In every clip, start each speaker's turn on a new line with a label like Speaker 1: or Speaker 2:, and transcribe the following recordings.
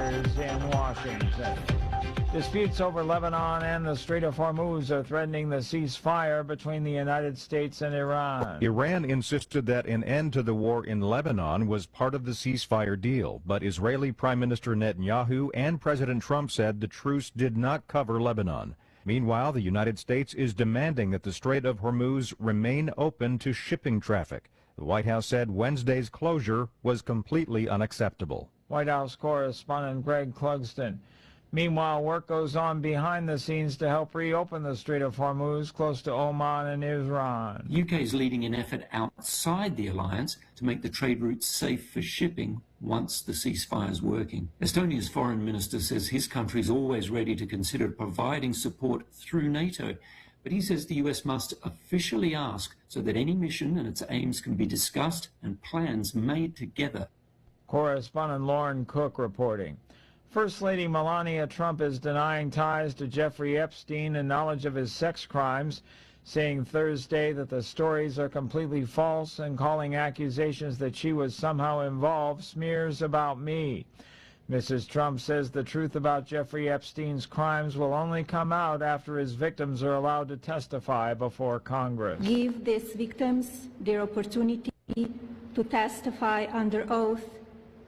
Speaker 1: Peters in Washington. Disputes over Lebanon and the Strait of Hormuz are threatening the ceasefire between the United States and Iran.
Speaker 2: Iran insisted that an end to the war in Lebanon was part of the ceasefire deal, but Israeli Prime Minister Netanyahu and President Trump said the truce did not cover Lebanon. Meanwhile, the United States is demanding that the Strait of Hormuz remain open to shipping traffic. The White House said Wednesday's closure was completely unacceptable.
Speaker 1: White House correspondent Greg Clugston. Meanwhile, work goes on behind the scenes to help reopen the Strait of Hormuz close to Oman and Iran.
Speaker 3: UK is leading an effort outside the alliance to make the trade routes safe for shipping once the ceasefire is working. Estonia's foreign minister says his country is always ready to consider providing support through NATO, but he says the US must officially ask so that any mission and its aims can be discussed and plans made together.
Speaker 1: Correspondent Lauren Cook reporting. First Lady Melania Trump is denying ties to Jeffrey Epstein and knowledge of his sex crimes, saying Thursday that the stories are completely false and calling accusations that she was somehow involved smears about me. Mrs. Trump says the truth about Jeffrey Epstein's crimes will only come out after his victims are allowed to testify before Congress.
Speaker 4: Give these victims their opportunity to testify under oath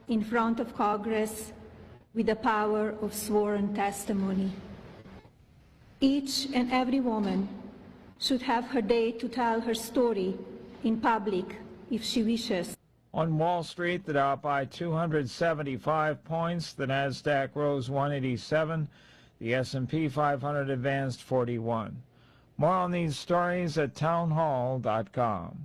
Speaker 4: in front of Congress with the power of sworn testimony. Each and every woman should have her day to tell her story in public if she wishes.
Speaker 1: On Wall Street, the Dow up by 275 points, the Nasdaq rose 187, the S&P 500 advanced 41. More on these stories at townhall.com.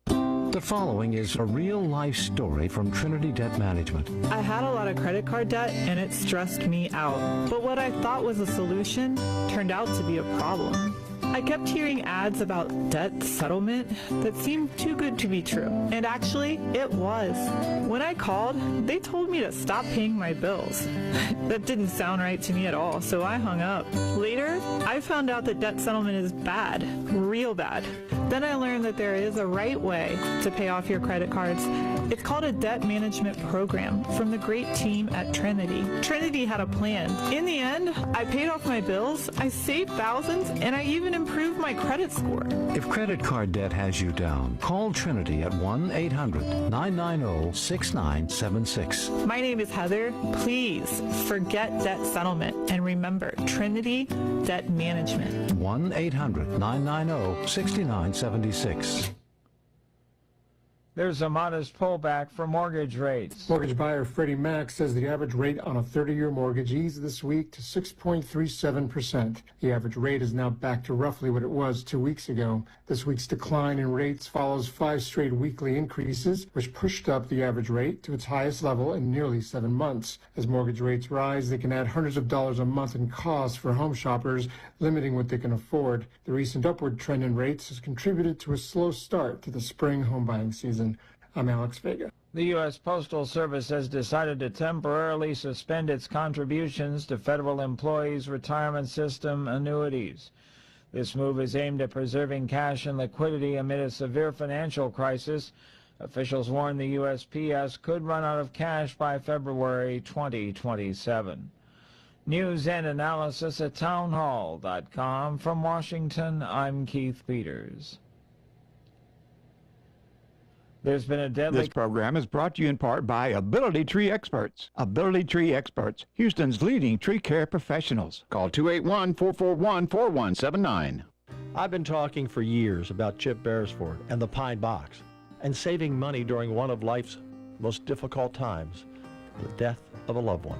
Speaker 5: The following is a real-life story from Trinity Debt Management.
Speaker 6: I had a lot of credit card debt and it stressed me out. But what I thought was a solution turned out to be a problem. I kept hearing ads about debt settlement that seemed too good to be true. And actually, it was. When I called, they told me to stop paying my bills. That didn't sound right to me at all, so I hung up. Later, I found out that debt settlement is bad, real bad. Then I learned that there is a right way to pay off your credit cards. It's called a debt management program from the great team at Trinity. Trinity had a plan. In the end, I paid off my bills, I saved thousands, and I even improved my credit score.
Speaker 5: If credit card debt has you down, call Trinity at 1-800-990-6976.
Speaker 6: My name is Heather. Please forget debt settlement and remember Trinity Debt Management.
Speaker 5: 1-800-990-6976.
Speaker 1: There's a modest pullback for mortgage rates.
Speaker 7: Mortgage buyer Freddie Mac says the average rate on a 30-year mortgage eased this week to 6.37%. The average rate is now back to roughly what it was 2 weeks ago. This week's decline in rates follows 5 straight weekly increases, which pushed up the average rate to its highest level in nearly 7 months. As mortgage rates rise, they can add hundreds of dollars a month in costs for home shoppers, limiting what they can afford. The recent upward trend in rates has contributed to a slow start to the spring home buying season. I'm Alex Vega.
Speaker 1: The U.S. Postal Service has decided to temporarily suspend its contributions to federal employees' retirement system annuities. This move is aimed at preserving cash and liquidity amid a severe financial crisis. Officials warn the USPS could run out of cash by February 2027. News and analysis at townhall.com. From Washington, I'm Keith Peters. There's been a deadly...
Speaker 8: This program is brought to you in part by Ability Tree Experts. Ability Tree Experts, Houston's leading tree care professionals. Call 281-441-4179.
Speaker 9: I've been talking for years about Chip Beresford and the Pine Box and saving money during one of life's most difficult times, the death of a loved one.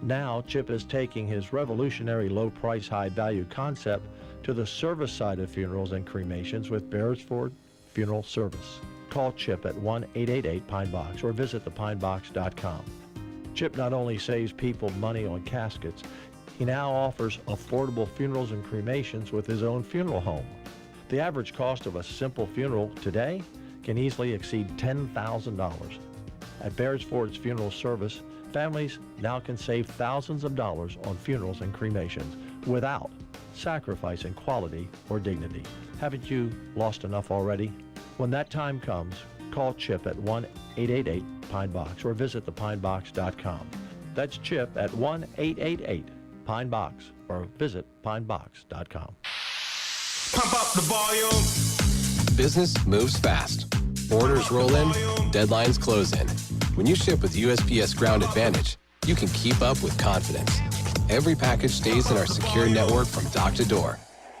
Speaker 9: Now, Chip is taking his revolutionary low-price, high-value concept to the service side of funerals and cremations with Beresford Funeral Service. Call Chip at 1-888-PINE-BOX or visit thepinebox.com. Chip not only saves people money on caskets, he now offers affordable funerals and cremations with his own funeral home. The average cost of a simple funeral today can easily exceed $10,000. At Beresford's Funeral Service, families now can save thousands of dollars on funerals and cremations without sacrificing quality or dignity. Haven't you lost enough already? When that time comes, call Chip at 1-888-PINE-BOX or visit thepinebox.com. That's Chip at 1-888-PINE-BOX or visit pinebox.com.
Speaker 10: Pump up the volume.
Speaker 11: Business moves fast. Orders roll in, deadlines close in. When you ship with USPS Ground Advantage, you can keep up with confidence. Every package stays in our secure network from dock to door.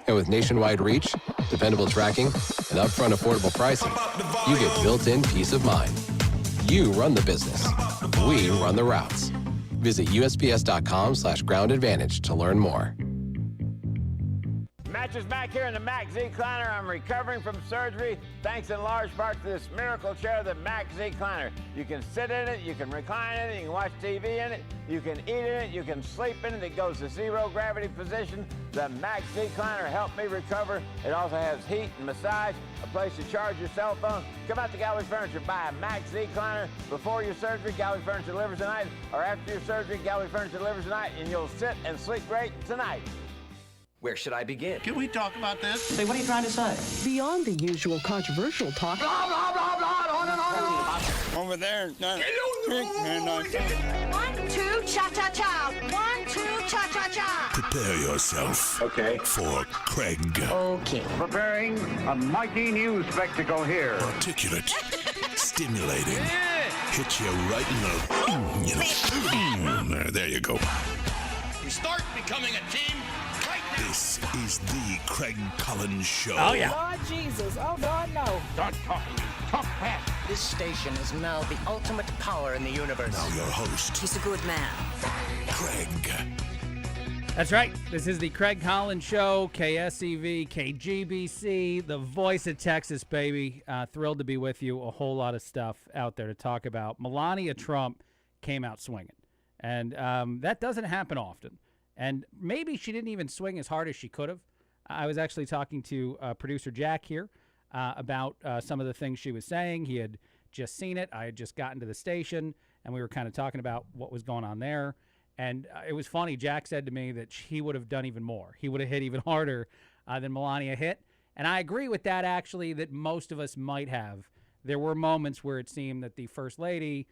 Speaker 11: And with nationwide reach, dependable tracking, and upfront affordable pricing, you get built-in peace of mind. You run the business. We run the routes. Visit USPS.com/Ground Advantage to learn more.
Speaker 1: Matches back here in the Mac Z-Cliner. I'm recovering from surgery thanks in large part to this miracle chair, the Mac Z-Cliner. You can sit in it, you can recline in it, you can watch TV in it, you can eat in it, you can sleep in it. It goes to zero gravity position. The Mac Z-Cliner helped me recover. It also has heat and massage, a place to charge your cell phone. Come out to Gallery Furniture, buy a Mac Z-Cliner before your surgery. Gallery Furniture delivers tonight, or after your surgery, Gallery Furniture delivers tonight, and you'll sit and sleep great tonight.
Speaker 12: Where should I begin?
Speaker 10: Can we talk about this?
Speaker 12: Say, what are you trying to say?
Speaker 13: Beyond the usual controversial talk.
Speaker 10: Blah, blah, blah, blah, on and on and on. Over there.
Speaker 13: 1, 2, cha-cha-cha. 1, 2, cha-cha-cha.
Speaker 10: Prepare yourself.
Speaker 12: Okay.
Speaker 10: For Craig.
Speaker 13: Okay.
Speaker 14: Preparing a mighty new spectacle here.
Speaker 10: Articulate. Stimulating. Hit you right in the... there you go.
Speaker 14: We start becoming a team right now.
Speaker 10: This is the Craig Collins Show.
Speaker 6: Oh, yeah.
Speaker 13: Lord Jesus. Oh, God, no.
Speaker 14: Start talking. Talk fast.
Speaker 12: This station is now the ultimate power in the universe.
Speaker 10: Now your host,
Speaker 13: He's a good man.
Speaker 10: Craig.
Speaker 15: That's right. This is the Craig Collins Show, KSEV, KGBC, the voice of Texas, baby. Thrilled to be with you. A whole lot of stuff out there to talk about. Melania Trump came out swinging, and that doesn't happen often. And maybe she didn't even swing as hard as she could have. I was actually talking to producer Jack here about some of the things she was saying. He had just seen it. I had just gotten to the station, and we were kind of talking about what was going on there. And it was funny. Jack said to me that he would have done even more. He would have hit even harder than Melania hit. And I agree with that, actually, that most of us might have. There were moments where it seemed that the First Lady,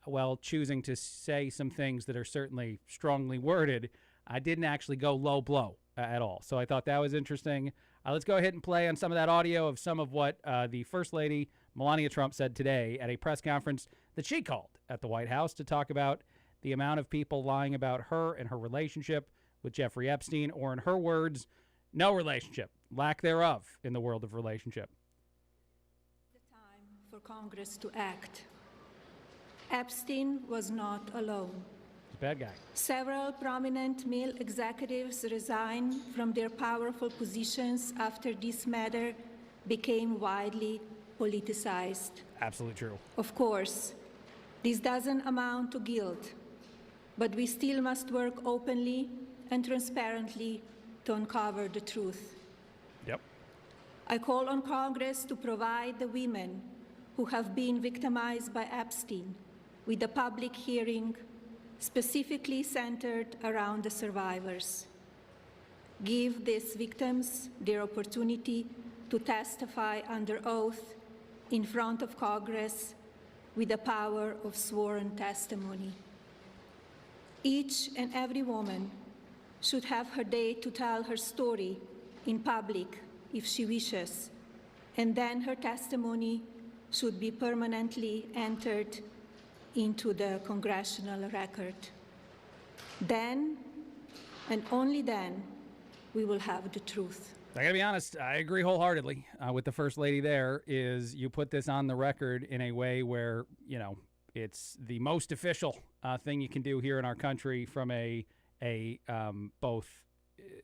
Speaker 15: well, choosing to say some things that are certainly strongly worded, I didn't actually go low blow at all. So I thought that was interesting. Let's go ahead and play on some of that audio of some of what the First Lady, Melania Trump, said today at a press conference that she called at the White House to talk about the amount of people lying about her and her relationship with Jeffrey Epstein, or in her words, no relationship, lack thereof in the world of relationship.
Speaker 4: The time for Congress to act. Epstein was not alone.
Speaker 15: He's a bad guy.
Speaker 4: Several prominent male executives resigned from their powerful positions after this matter became widely politicized.
Speaker 15: Absolutely true.
Speaker 4: Of course, this doesn't amount to guilt, but we still must work openly and transparently to uncover the truth.
Speaker 15: Yep.
Speaker 4: I call on Congress to provide the women who have been victimized by Epstein with a public hearing specifically centered around the survivors. Give these victims their opportunity to testify under oath in front of Congress with the power of sworn testimony. Each and every woman should have her day to tell her story in public if she wishes, and then her testimony should be permanently entered into the congressional record. Then, and only then, we will have the truth.
Speaker 15: I gotta be honest, I agree wholeheartedly with the First Lady there. Is you put this on the record in a way where, you know, it's the most official thing you can do here in our country from a both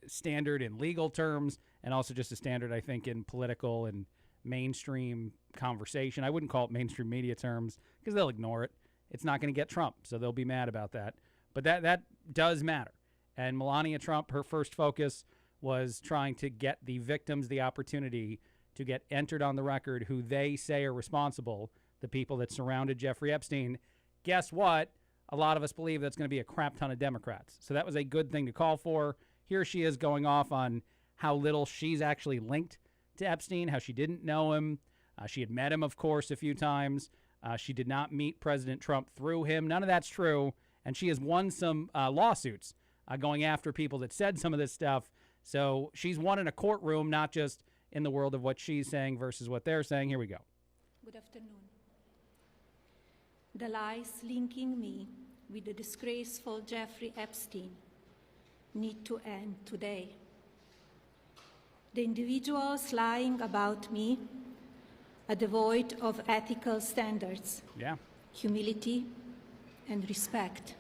Speaker 15: standard in legal terms and also just a standard, I think, in political and mainstream conversation. I wouldn't call it mainstream media terms because they'll ignore it. It's not going to get Trump, so they'll be mad about that. But that does matter. And Melania Trump, her first focus was trying to get the victims the opportunity to get entered on the record who they say are responsible, the people that surrounded Jeffrey Epstein. Guess what? A lot of us believe that's going to be a crap ton of Democrats. So that was a good thing to call for. Here she is going off on how little she's actually linked to Epstein, how she didn't know him, She had met him, of course, a few times. She did not meet President Trump through him. None of that's true. And she has won some lawsuits going after people that said some of this stuff. So she's won in a courtroom, not just in the world of what she's saying versus what they're saying. Here we go.
Speaker 4: Good afternoon. The lies linking me with the disgraceful Jeffrey Epstein need to end today. The individuals lying about me are devoid of ethical standards, humility, and respect.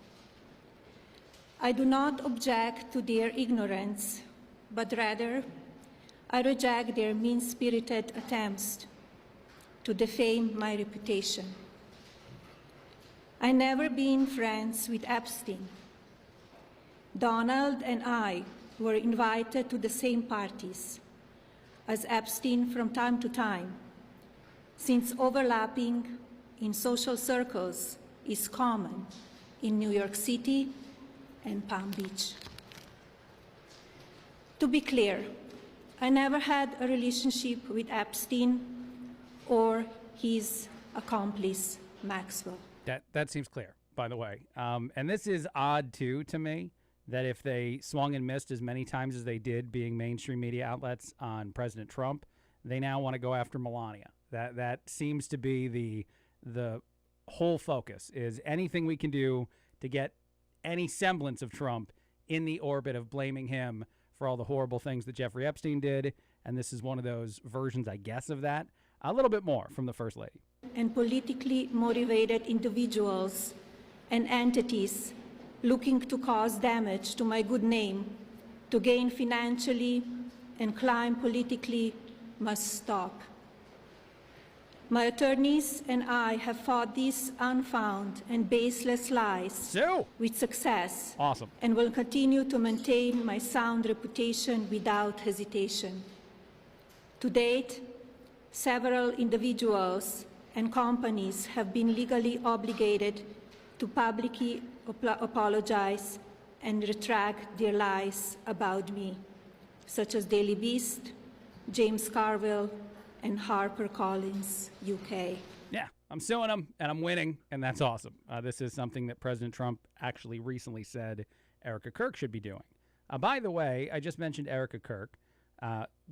Speaker 4: I do not object to their ignorance, but rather I reject their mean-spirited attempts to defame my reputation. I never been friends with Epstein. Donald and I were invited to the same parties as Epstein from time to time, since overlapping in social circles is common in New York City and Palm Beach. To be clear, I never had a relationship with Epstein or his accomplice, Maxwell.
Speaker 15: That seems clear, by the way. And this is odd, too, to me, that if they swung and missed as many times as they did being mainstream media outlets on President Trump, they now want to go after Melania. That seems to be the whole focus, is anything we can do to get any semblance of Trump in the orbit of blaming him for all the horrible things that Jeffrey Epstein did. And this is one of those versions, I guess, of that. A little bit more from the First Lady.
Speaker 4: And politically motivated individuals and entities looking to cause damage to my good name, to gain financially and climb politically, must stop. My attorneys and I have fought these unfounded and baseless lies with success.
Speaker 15: Awesome.
Speaker 4: And will continue to maintain my sound reputation without hesitation. To date, several individuals and companies have been legally obligated to publicly apologize and retract their lies about me, such as Daily Beast, James Carville, and HarperCollins, UK.
Speaker 15: Yeah, I'm suing them, and I'm winning, and that's awesome. This is something that President Trump actually recently said Erica Kirk should be doing. By the way, I just mentioned Erica Kirk.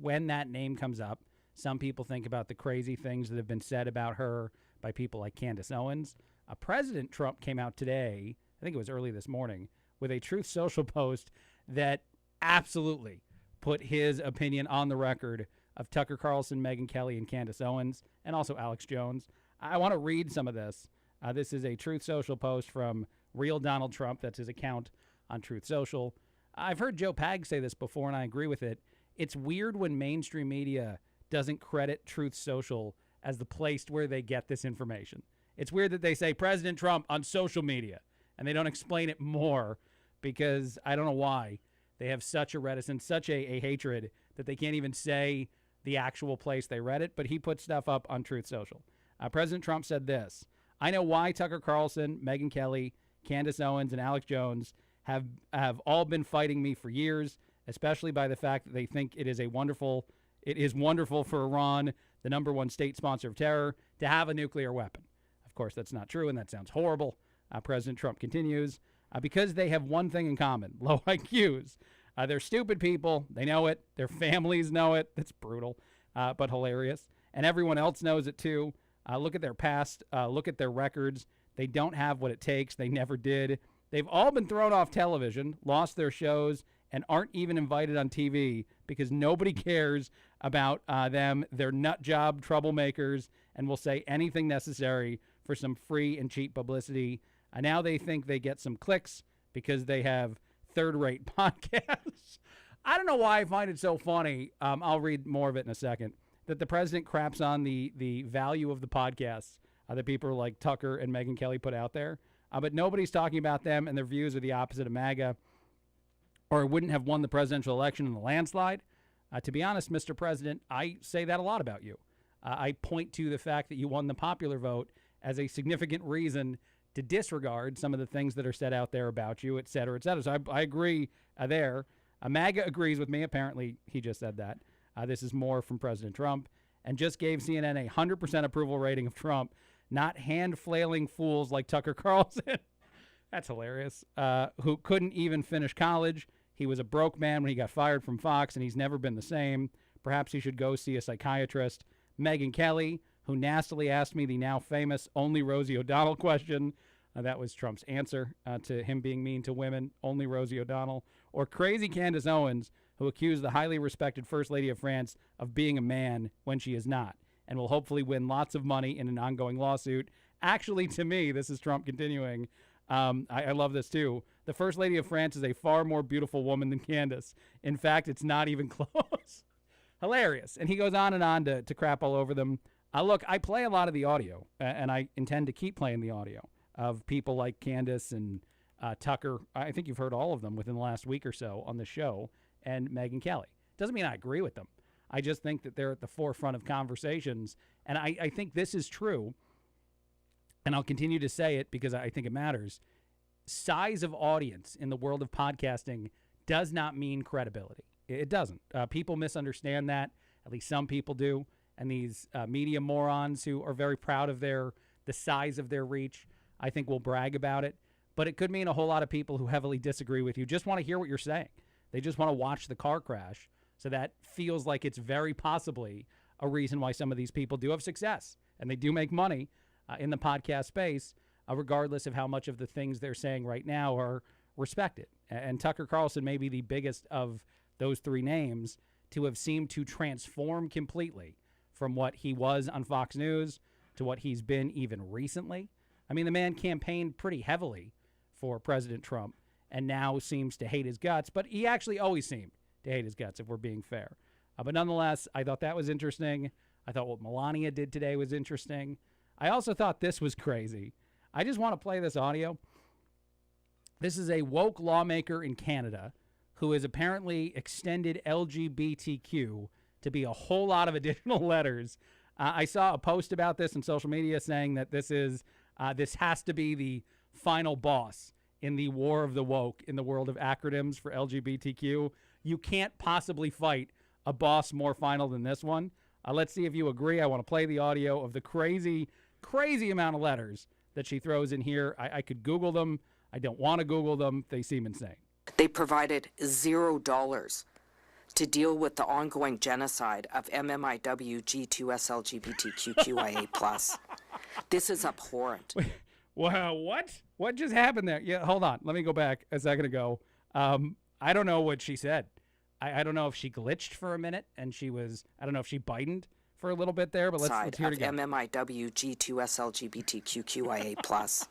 Speaker 15: When that name comes up, some people think about the crazy things that have been said about her by people like Candace Owens. President Trump came out today, I think it was early this morning, with a Truth Social post that absolutely put his opinion on the record of Tucker Carlson, Megyn Kelly, and Candace Owens, and also Alex Jones. I want to read some of this. This is a Truth Social post from Real Donald Trump. That's his account on Truth Social. I've heard Joe Pag say this before, and I agree with it. It's weird when mainstream media doesn't credit Truth Social as the place where they get this information. It's weird that they say President Trump on social media, and they don't explain it more because I don't know why. They have such a reticence, such a hatred that they can't even say the actual place they read it, but he put stuff up on Truth Social. President Trump said this: I know why Tucker Carlson, Megyn Kelly, Candace Owens, and Alex Jones have all been fighting me for years, especially by the fact that they think it is wonderful for Iran, the #1 state sponsor of terror, to have a nuclear weapon. Of course, that's not true, and that sounds horrible. President Trump continues, because they have one thing in common, low IQs. They're stupid people. They know it. Their families know it. That's brutal, but hilarious. And everyone else knows it, too. Look at their past. Look at their records. They don't have what it takes. They never did. They've all been thrown off television, lost their shows, and aren't even invited on TV because nobody cares about them. They're nut job troublemakers and will say anything necessary for some free and cheap publicity. Now they think they get some clicks because they have third-rate podcasts. I don't know why I find it so funny. I'll read more of it in a second. That the president craps on the value of the podcasts that people like Tucker and Megyn Kelly put out there. But nobody's talking about them, and their views are the opposite of MAGA, or wouldn't have won the presidential election in the landslide. To be honest, Mr. President, I say that a lot about you. I point to the fact that you won the popular vote as a significant reason to disregard some of the things that are said out there about you, et cetera, et cetera. So I agree there. MAGA agrees with me. Apparently, he just said that. This is more from President Trump. and just gave CNN a 100% approval rating of Trump, not hand-flailing fools like Tucker Carlson. That's hilarious. Who couldn't even finish college. He was a broke man when he got fired from Fox, and he's never been the same. Perhaps he should go see a psychiatrist. Megyn Kelly, who nastily asked me the now famous only Rosie O'Donnell question. That was Trump's answer to him being mean to women, only Rosie O'Donnell. Or crazy Candace Owens, who accused the highly respected First Lady of France of being a man when she is not, and will hopefully win lots of money in an ongoing lawsuit. Actually, to me, this is Trump continuing. I love this, too. The First Lady of France is a far more beautiful woman than Candace. In fact, it's not even close. Hilarious. And he goes on and on to crap all over them. Look, I play a lot of the audio, and I intend to keep playing the audio of people like Candace and Tucker. I think you've heard all of them within the last week or so on the show, and Megyn Kelly. Doesn't mean I agree with them. I just think that they're at the forefront of conversations, and I think this is true, and I'll continue to say it because I think it matters. Size of audience in the world of podcasting does not mean credibility. It doesn't. People misunderstand that. At least some people do. And these media morons who are very proud of the size of their reach, I think will brag about it. But it could mean a whole lot of people who heavily disagree with you just want to hear what you're saying. They just want to watch the car crash. So that feels like it's very possibly a reason why some of these people do have success. And they do make money in the podcast space, regardless of how much of the things they're saying right now are respected. And Tucker Carlson may be the biggest of those three names to have seemed to transform completely from what he was on Fox News to what he's been even recently. I mean, the man campaigned pretty heavily for President Trump and now seems to hate his guts, but he actually always seemed to hate his guts, if we're being fair. But nonetheless, I thought that was interesting. I thought what Melania did today was interesting. I also thought this was crazy. I just want to play this audio. This is a woke lawmaker in Canada who has apparently extended LGBTQ to be a whole lot of additional letters. I saw a post about this on social media saying that this has to be the final boss in the war of the woke in the world of acronyms for LGBTQ. You can't possibly fight a boss more final than this one. Let's see if you agree. I want to play the audio of the crazy, crazy amount of letters that she throws in here. I could Google them. I don't want to Google them. They seem insane.
Speaker 16: They provided $0 to deal with the ongoing genocide of MMIW G2SLGBTQIA+. This is abhorrent.
Speaker 15: Wow, what? What just happened there? Yeah, hold on. Let me go back a second ago. I don't know what she said. I don't know if she glitched for a minute and I don't know if she Bidened for a little bit there, but let's hear it again.
Speaker 16: MMIW G2SLGBTQIA+.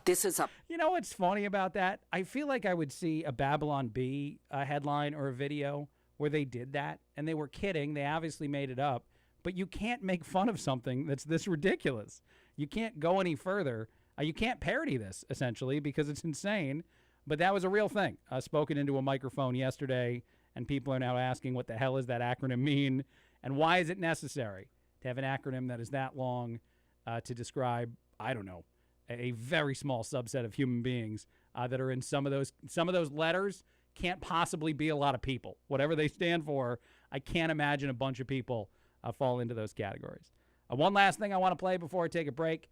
Speaker 16: This is a...
Speaker 15: You know what's funny about that? I feel like I would see a Babylon Bee headline or a video where they did that, and they were kidding. They obviously made it up, but you can't make fun of something that's this ridiculous. You can't go any further. You can't parody this, essentially, because it's insane, but that was a real thing. Spoken into a microphone yesterday, and people are now asking what the hell does that acronym mean, and why is it necessary to have an acronym that is that long to describe, I don't know, a very small subset of human beings that are in some of those letters can't possibly be a lot of people. Whatever they stand for, I can't imagine a bunch of people fall into those categories. One last thing I want to play before I take a break.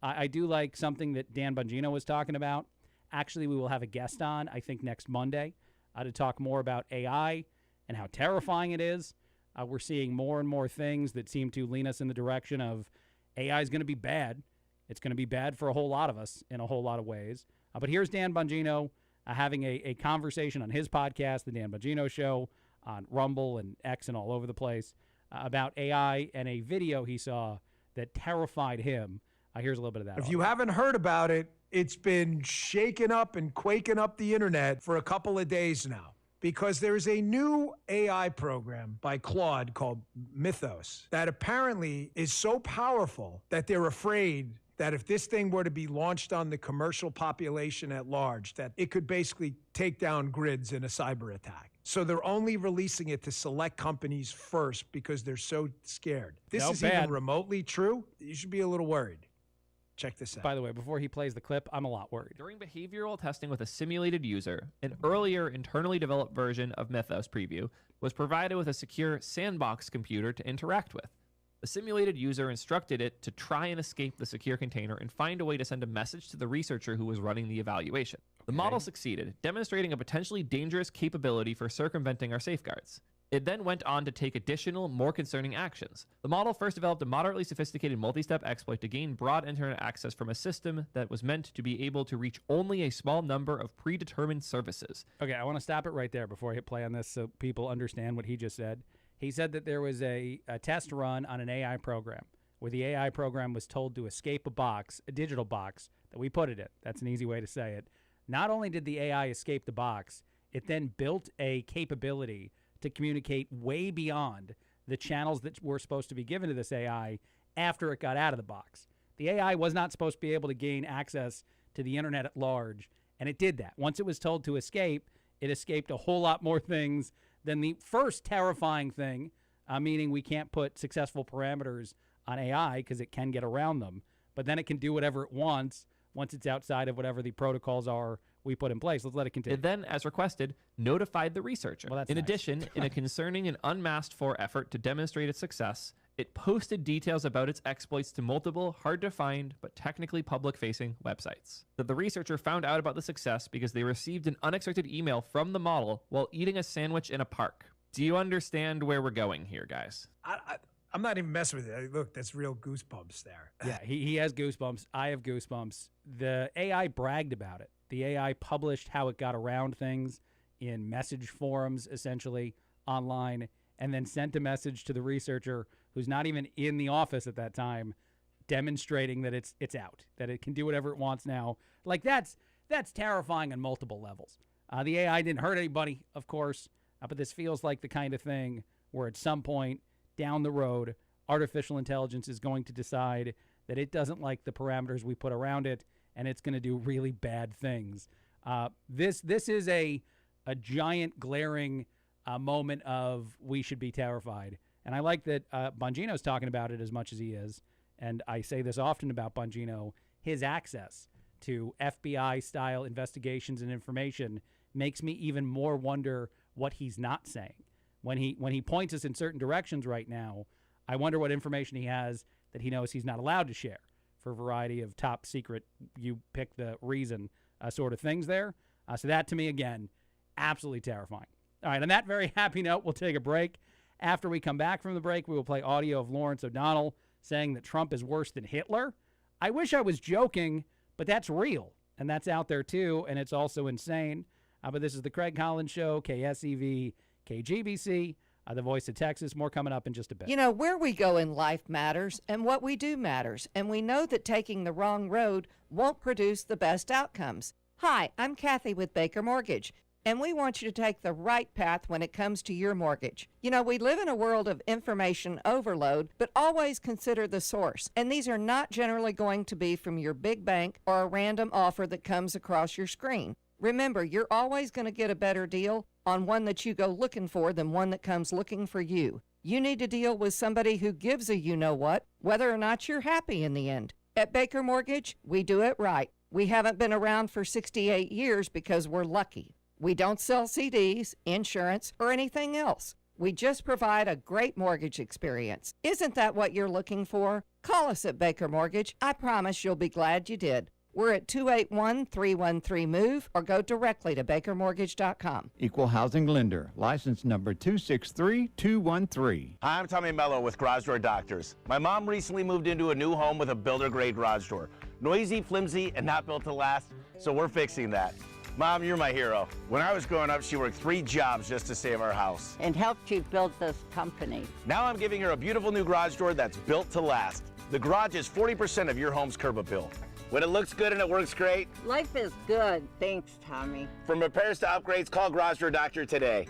Speaker 15: I do like something that Dan Bongino was talking about. Actually, we will have a guest on, I think, next Monday to talk more about AI and how terrifying it is. We're seeing more and more things that seem to lean us in the direction of AI is going to be bad. It's going to be bad for a whole lot of us in a whole lot of ways. But here's Dan Bongino having a conversation on his podcast, The Dan Bongino Show, on Rumble and X and all over the place, about AI and a video he saw that terrified him. Here's a little bit of that.
Speaker 17: If you haven't heard about it, it's been shaking up and quaking up the internet for a couple of days now, because there is a new AI program by Claude called Mythos that apparently is so powerful that they're afraid that if this thing were to be launched on the commercial population at large, that it could basically take down grids in a cyber attack. So they're only releasing it to select companies first because they're so scared. This is even remotely true. You should be a little worried. Check this out.
Speaker 15: By the way, before he plays the clip, I'm a lot worried.
Speaker 18: During behavioral testing with a simulated user, an earlier internally developed version of Mythos Preview was provided with a secure sandbox computer to interact with. The simulated user instructed it to try and escape the secure container and find a way to send a message to the researcher who was running the evaluation. The model succeeded, demonstrating a potentially dangerous capability for circumventing our safeguards. It then went on to take additional, more concerning actions. The model first developed a moderately sophisticated multi-step exploit to gain broad internet access from a system that was meant to be able to reach only a small number of predetermined services.
Speaker 15: Okay, I want to stop it right there before I hit play on this so people understand what he just said. He said that there was a test run on an AI program where the AI program was told to escape a box, a digital box, that we put it in. That's an easy way to say it. Not only did the AI escape the box, it then built a capability to communicate way beyond the channels that were supposed to be given to this AI after it got out of the box. The AI was not supposed to be able to gain access to the internet at large, and it did that. Once it was told to escape, it escaped a whole lot more things than the first terrifying thing, meaning we can't put successful parameters on AI because it can get around them, but then it can do whatever it wants once it's outside of whatever the protocols are we put in place. Let's let it continue.
Speaker 18: It then, as requested, notified the researcher.
Speaker 15: Well, that's
Speaker 18: in
Speaker 15: nice.
Speaker 18: addition, in a concerning and unmasked for effort to demonstrate its success, it posted details about its exploits to multiple, hard-to-find, but technically public-facing websites. That the researcher found out about the success because they received an unexpected email from the model while eating a sandwich in a park. Do you understand where we're going here, guys?
Speaker 17: I'm not even messing with it. Look, that's real goosebumps there.
Speaker 15: Yeah, he has goosebumps. I have goosebumps. The AI bragged about it. The AI published how it got around things in message forums, essentially, online, and then sent a message to the researcher who's not even in the office at that time, demonstrating that it's out, that it can do whatever it wants now. Like, that's terrifying on multiple levels. The AI didn't hurt anybody, of course, but this feels like the kind of thing where at some point down the road, artificial intelligence is going to decide that it doesn't like the parameters we put around it, and it's going to do really bad things. This is a giant glaring moment of we should be terrified. And I like that Bongino's talking about it as much as he is. And I say this often about Bongino. His access to FBI-style investigations and information makes me even more wonder what he's not saying. When he points us in certain directions right now, I wonder what information he has that he knows he's not allowed to share for a variety of top secret, you pick the reason sort of things there. So that, to me, again, absolutely terrifying. All right, on that very happy note, we'll take a break. After we come back from the break, we will play audio of Lawrence O'Donnell saying that Trump is worse than Hitler. I wish I was joking, but that's real, and that's out there too, and it's also insane. But this is the Craig Collins Show, KSEV, KGBC, the voice of Texas. More coming up in just a bit.
Speaker 19: You know, where we go in life matters, and what we do matters, and we know that taking the wrong road won't produce the best outcomes. Hi, I'm Kathy with Baker Mortgage, and we want you to take the right path when it comes to your mortgage. You know, we live in a world of information overload, but always consider the source. And these are not generally going to be from your big bank or a random offer that comes across your screen. Remember, you're always going to get a better deal on one that you go looking for than one that comes looking for you. You need to deal with somebody who gives a you-know-what, whether or not you're happy in the end. At Baker Mortgage, we do it right. We haven't been around for 68 years because we're lucky. We don't sell CDs, insurance, or anything else. We just provide a great mortgage experience. Isn't that what you're looking for? Call us at Baker Mortgage. I promise you'll be glad you did. We're at 281-313-MOVE or go directly to bakermortgage.com.
Speaker 8: Equal housing lender, license number 263213.
Speaker 20: Hi, I'm Tommy Mello with Garage Door Doctors. My mom recently moved into a new home with a builder-grade garage door. Noisy, flimsy, and not built to last, so we're fixing that. Mom, you're my hero. When I was growing up, she worked 3 jobs just to save our house.
Speaker 21: And helped you build this company.
Speaker 20: Now I'm giving her a beautiful new garage door that's built to last. The garage is 40% of your home's curb appeal. When it looks good and it works great.
Speaker 21: Life is good. Thanks, Tommy.
Speaker 20: From repairs to upgrades, call Garage Door Doctor today.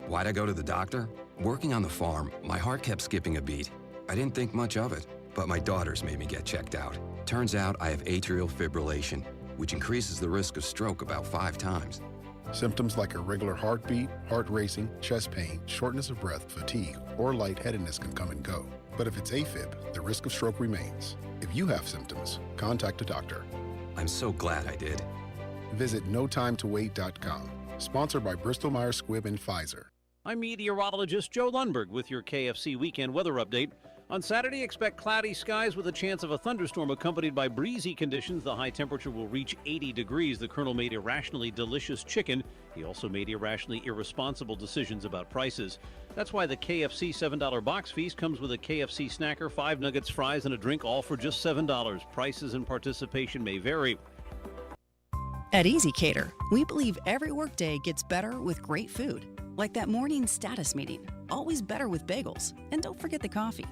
Speaker 22: Why'd I go to the doctor? Working on the farm, my heart kept skipping a beat. I didn't think much of it, but my daughters made me get checked out. Turns out I have atrial fibrillation, which increases the risk of stroke about 5 times.
Speaker 23: Symptoms like irregular heartbeat, heart racing, chest pain, shortness of breath, fatigue, or lightheadedness can come and go. But if it's AFib, the risk of stroke remains. If you have symptoms, contact a doctor.
Speaker 22: I'm so glad I did.
Speaker 23: Visit notimetowait.com. Sponsored by Bristol Myers Squibb and Pfizer.
Speaker 2: I'm meteorologist Joe Lundberg with your KFC weekend weather update. On Saturday, expect cloudy skies with a chance of a thunderstorm accompanied by breezy conditions. The high temperature will reach 80 degrees. The Colonel made irrationally delicious chicken. He also made irrationally irresponsible decisions about prices. That's why the KFC $7 box feast comes with a KFC snacker, 5 nuggets, fries, and a drink, all for just $7. Prices and participation may vary.
Speaker 3: At EasyCater, we believe every workday gets better with great food. Like that morning status meeting, always better with bagels. And don't forget the coffee.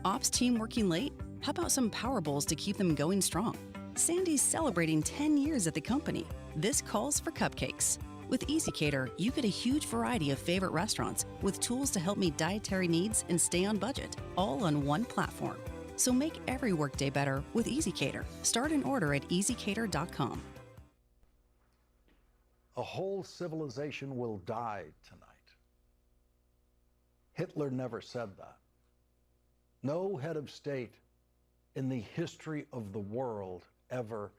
Speaker 3: Ops team working late? How about some Power Bowls to keep them going strong? Sandy's celebrating 10 years at the company. This calls for cupcakes. With EasyCater, you get a huge variety of favorite restaurants with tools to help meet dietary needs and stay on budget, all on one platform. So make every workday better with EasyCater. Start an order at easycater.com.
Speaker 5: A whole civilization will die tonight. Hitler never said that. No head of state in the history of the world ever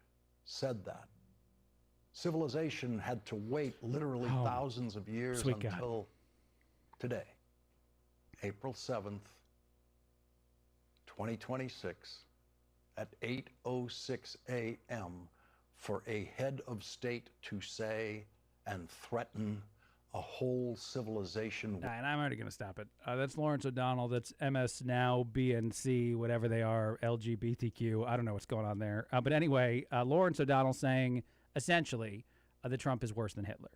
Speaker 5: said that. Civilization had to wait literally thousands of years until today, April 7th, 2026, at 8:06 a.m., for a head of state to say and threaten a whole civilization.
Speaker 15: And I'm already going to stop it. That's Lawrence O'Donnell. That's MS Now, BNC, whatever they are, LGBTQ. I don't know what's going on there. But anyway, Lawrence O'Donnell saying, essentially, that Trump is worse than Hitler.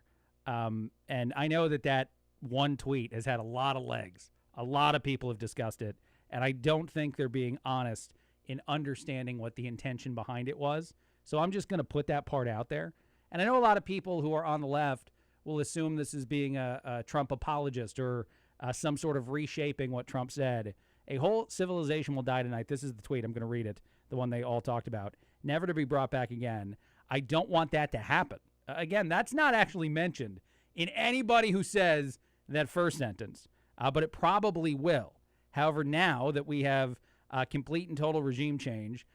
Speaker 15: And I know that one tweet has had a lot of legs. A lot of people have discussed it. And I don't think they're being honest in understanding what the intention behind it was. So I'm just going to put that part out there. And I know a lot of people who are on the left will assume this is being a Trump apologist or some sort of reshaping what Trump said. A whole civilization will die tonight. This is the tweet. I'm going to read it, the one they all talked about. Never to be brought back again. I don't want that to happen. Again, that's not actually mentioned in anybody who says that first sentence, but it probably will. However, now that we have complete and total regime change,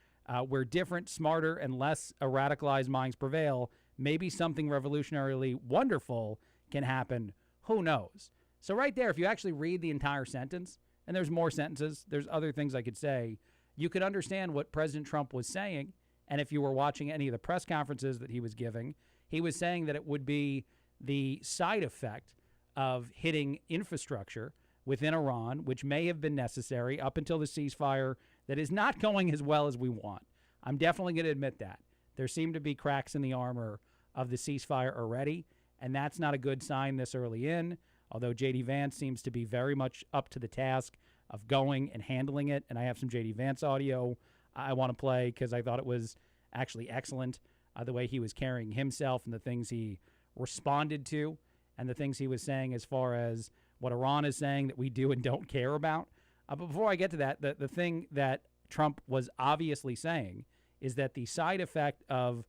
Speaker 15: where different, smarter, and less radicalized minds prevail, maybe something revolutionarily wonderful can happen. Who knows? So right there, if you actually read the entire sentence, and there's more sentences, there's other things I could say, you could understand what President Trump was saying. And if you were watching any of the press conferences that he was giving, he was saying that it would be the side effect of hitting infrastructure within Iran, which may have been necessary up until the ceasefire that is not going as well as we want. I'm definitely going to admit that. There seem to be cracks in the armor of the ceasefire already, and that's not a good sign this early in, although J.D. Vance seems to be very much up to the task of going and handling it, and I have some J.D. Vance audio I want to play because I thought it was actually excellent, the way he was carrying himself and the things he responded to and the things he was saying as far as what Iran is saying that we do and don't care about. But before I get to that, the thing that Trump was obviously saying is that the side effect of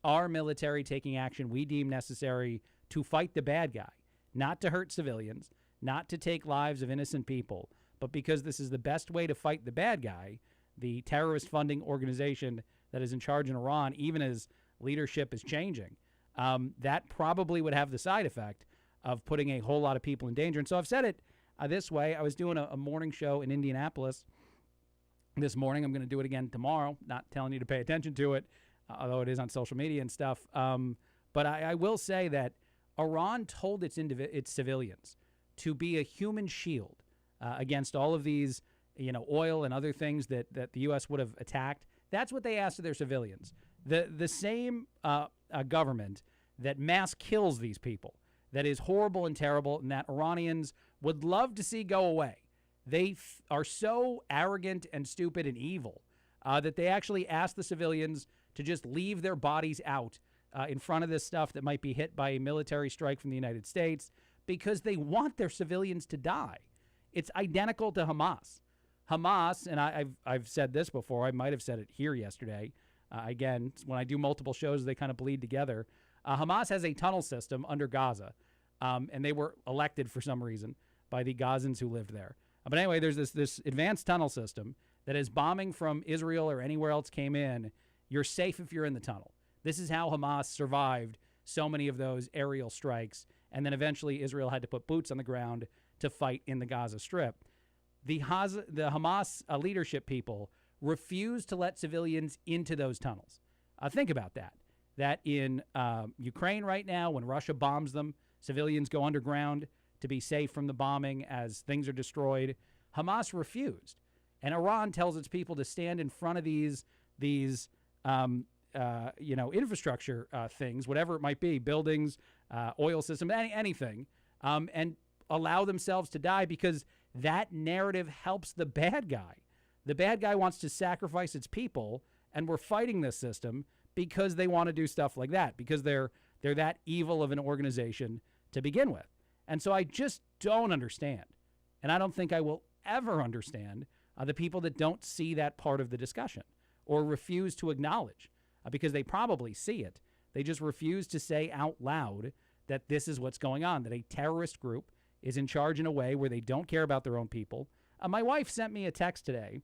Speaker 15: our military taking action we deem necessary to fight the bad guy, not to hurt civilians, not to take lives of innocent people, but because this is the best way to fight the bad guy, the terrorist funding organization that is in charge in Iran, even as leadership is changing, that probably would have the side effect of putting a whole lot of people in danger. And so I've said it this way. I was doing a morning show in Indianapolis this morning. I'm going to do it again tomorrow, not telling you to pay attention to it, although it is on social media and stuff. But I will say that Iran told its civilians to be a human shield against all of these, oil and other things that the U.S. would have attacked. That's what they asked of their civilians. The same government that mass kills these people, that is horrible and terrible, and that Iranians would love to see go away. They are so arrogant and stupid and evil that they actually ask the civilians to just leave their bodies out in front of this stuff that might be hit by a military strike from the United States because they want their civilians to die. It's identical to Hamas. Hamas, and I've said this before, I might have said it here yesterday. Again, when I do multiple shows, they kind of bleed together. Hamas has a tunnel system under Gaza, and they were elected for some reason by the Gazans who lived there. But anyway, there's this advanced tunnel system that as bombing from Israel or anywhere else came in, you're safe if you're in the tunnel. This is how Hamas survived so many of those aerial strikes. And then eventually Israel had to put boots on the ground to fight in the Gaza Strip. The Hamas leadership people refused to let civilians into those tunnels. Think about that. That in Ukraine right now, when Russia bombs them, civilians go underground to be safe from the bombing as things are destroyed. Hamas refused. And Iran tells its people to stand in front of these infrastructure things, whatever it might be, buildings, oil systems, anything, and allow themselves to die because that narrative helps the bad guy. The bad guy wants to sacrifice its people, and we're fighting this system because they want to do stuff like that, because they're that evil of an organization to begin with. And so I just don't understand, and I don't think I will ever understand the people that don't see that part of the discussion or refuse to acknowledge, because they probably see it. They just refuse to say out loud that this is what's going on, that a terrorist group is in charge in a way where they don't care about their own people. My wife sent me a text today,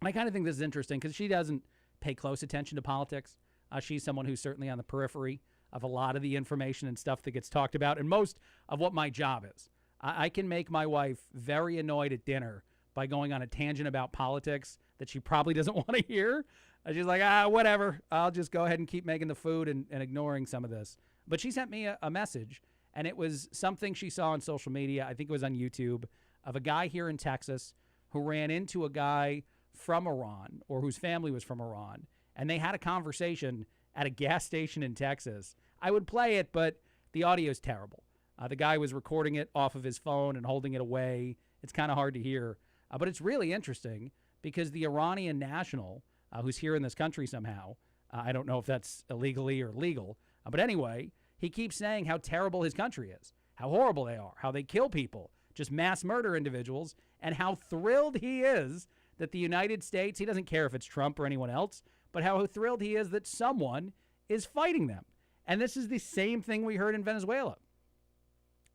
Speaker 15: and I kind of think this is interesting because she doesn't pay close attention to politics. She's someone who's certainly on the periphery of a lot of the information and stuff that gets talked about, and most of what my job is. I can make my wife very annoyed at dinner by going on a tangent about politics that she probably doesn't want to hear. She's like, whatever. I'll just go ahead and keep making the food and ignoring some of this. But she sent me a message, and it was something she saw on social media. I think it was on YouTube, of a guy here in Texas who ran into a guy from Iran, or whose family was from Iran, and they had a conversation at a gas station in Texas. I would play it, but the audio is terrible. The guy was recording it off of his phone and holding it away. It's kind of hard to hear. But it's really interesting because the Iranian national, who's here in this country somehow, I don't know if that's illegally or legal, but anyway, he keeps saying how terrible his country is, how horrible they are, how they kill people, just mass murder individuals, and how thrilled he is that the United States, he doesn't care if it's Trump or anyone else, but how thrilled he is that someone is fighting them. And this is the same thing we heard in Venezuela,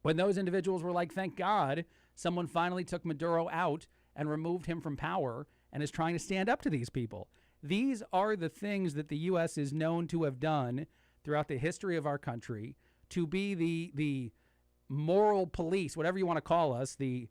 Speaker 15: when those individuals were like, thank God someone finally took Maduro out and removed him from power and is trying to stand up to these people. These are the things that the U.S. is known to have done throughout the history of our country, to be the moral police, whatever you want to call us, the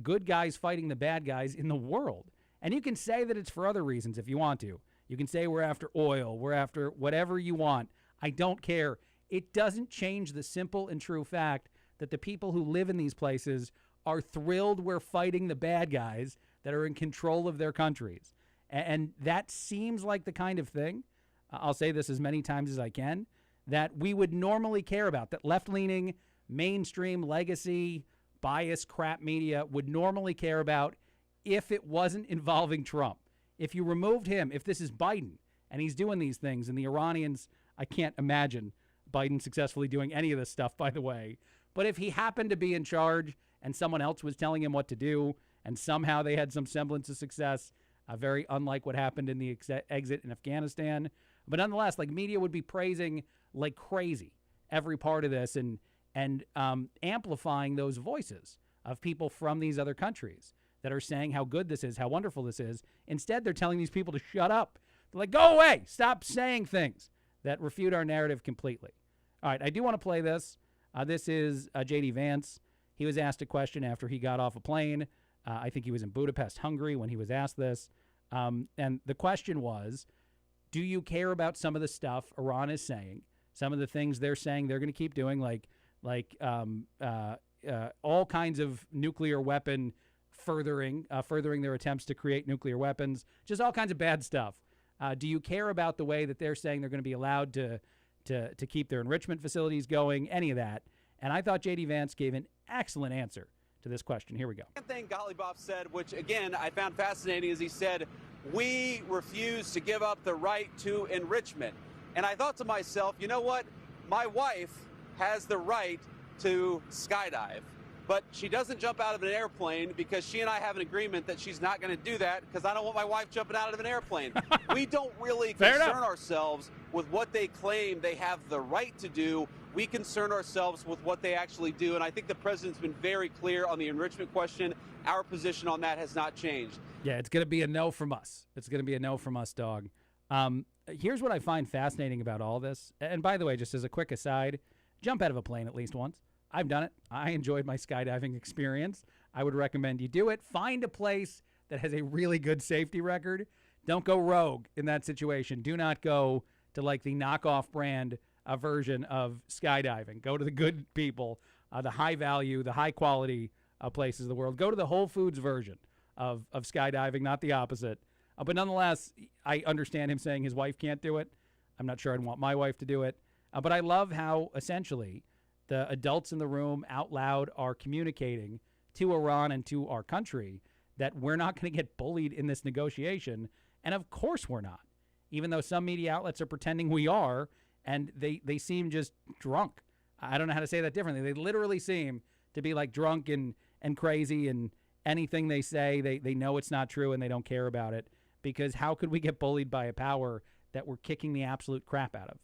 Speaker 15: good guys fighting the bad guys in the world. And you can say that it's for other reasons if you want to. You can say we're after oil, we're after whatever you want. I don't care. It doesn't change the simple and true fact that the people who live in these places are thrilled we're fighting the bad guys that are in control of their countries. And that seems like the kind of thing, I'll say this as many times as I can, that we would normally care about, that left-leaning, mainstream, legacy, bias crap media would normally care about if it wasn't involving Trump. If you removed him, if this is Biden and he's doing these things, and the Iranians, I can't imagine Biden successfully doing any of this stuff, by the way, but if he happened to be in charge and someone else was telling him what to do, and somehow they had some semblance of success, very unlike what happened in the exit in Afghanistan. But nonetheless, like, media would be praising like crazy every part of this and amplifying those voices of people from these other countries that are saying how good this is, how wonderful this is. Instead, they're telling these people to shut up. They're like, go away, stop saying things that refute our narrative completely. All right, I do want to play this. This is J.D. Vance. He was asked a question after he got off a plane. I think he was in Budapest, Hungary, when he was asked this. And the question was, do you care about some of the stuff Iran is saying, some of the things they're saying they're going to keep doing, like all kinds of nuclear weapon furthering their attempts to create nuclear weapons, just all kinds of bad stuff. Do you care about the way that they're saying they're going to be allowed to keep their enrichment facilities going, any of that? And I thought J.D. Vance gave an excellent answer to this question. Here we go.
Speaker 7: One thing Golliboff said, which again I found fascinating, is he said, we refuse to give up the right to enrichment. And I thought to myself, you know what? My wife has the right to skydive, but she doesn't jump out of an airplane because she and I have an agreement that she's not going to do that because I don't want my wife jumping out of an airplane. We don't really concern ourselves with what they claim they have the right to do. We concern ourselves with what they actually do. And I think the president's been very clear on the enrichment question. Our position on that has not changed.
Speaker 15: Yeah, it's going to be a no from us. It's going to be a no from us, dog. here's what I find fascinating about all this. And by the way, just as a quick aside, jump out of a plane at least once. I've done it. I enjoyed my skydiving experience. I would recommend you do it. Find a place that has a really good safety record. Don't go rogue in that situation. Do not go to like the knockoff brand version of skydiving. Go to the good people, the high value, the high quality places of the world. Go to the Whole Foods version of skydiving, not the opposite. But nonetheless, I understand him saying his wife can't do it. I'm not sure I'd want my wife to do it. But I love how essentially the adults in the room out loud are communicating to Iran and to our country that we're not going to get bullied in this negotiation. And of course we're not, even though some media outlets are pretending we are, and they seem just drunk. I don't know how to say that differently. They literally seem to be like drunk and crazy, and anything they say, they know it's not true and they don't care about it, because how could we get bullied by a power that we're kicking the absolute crap out of?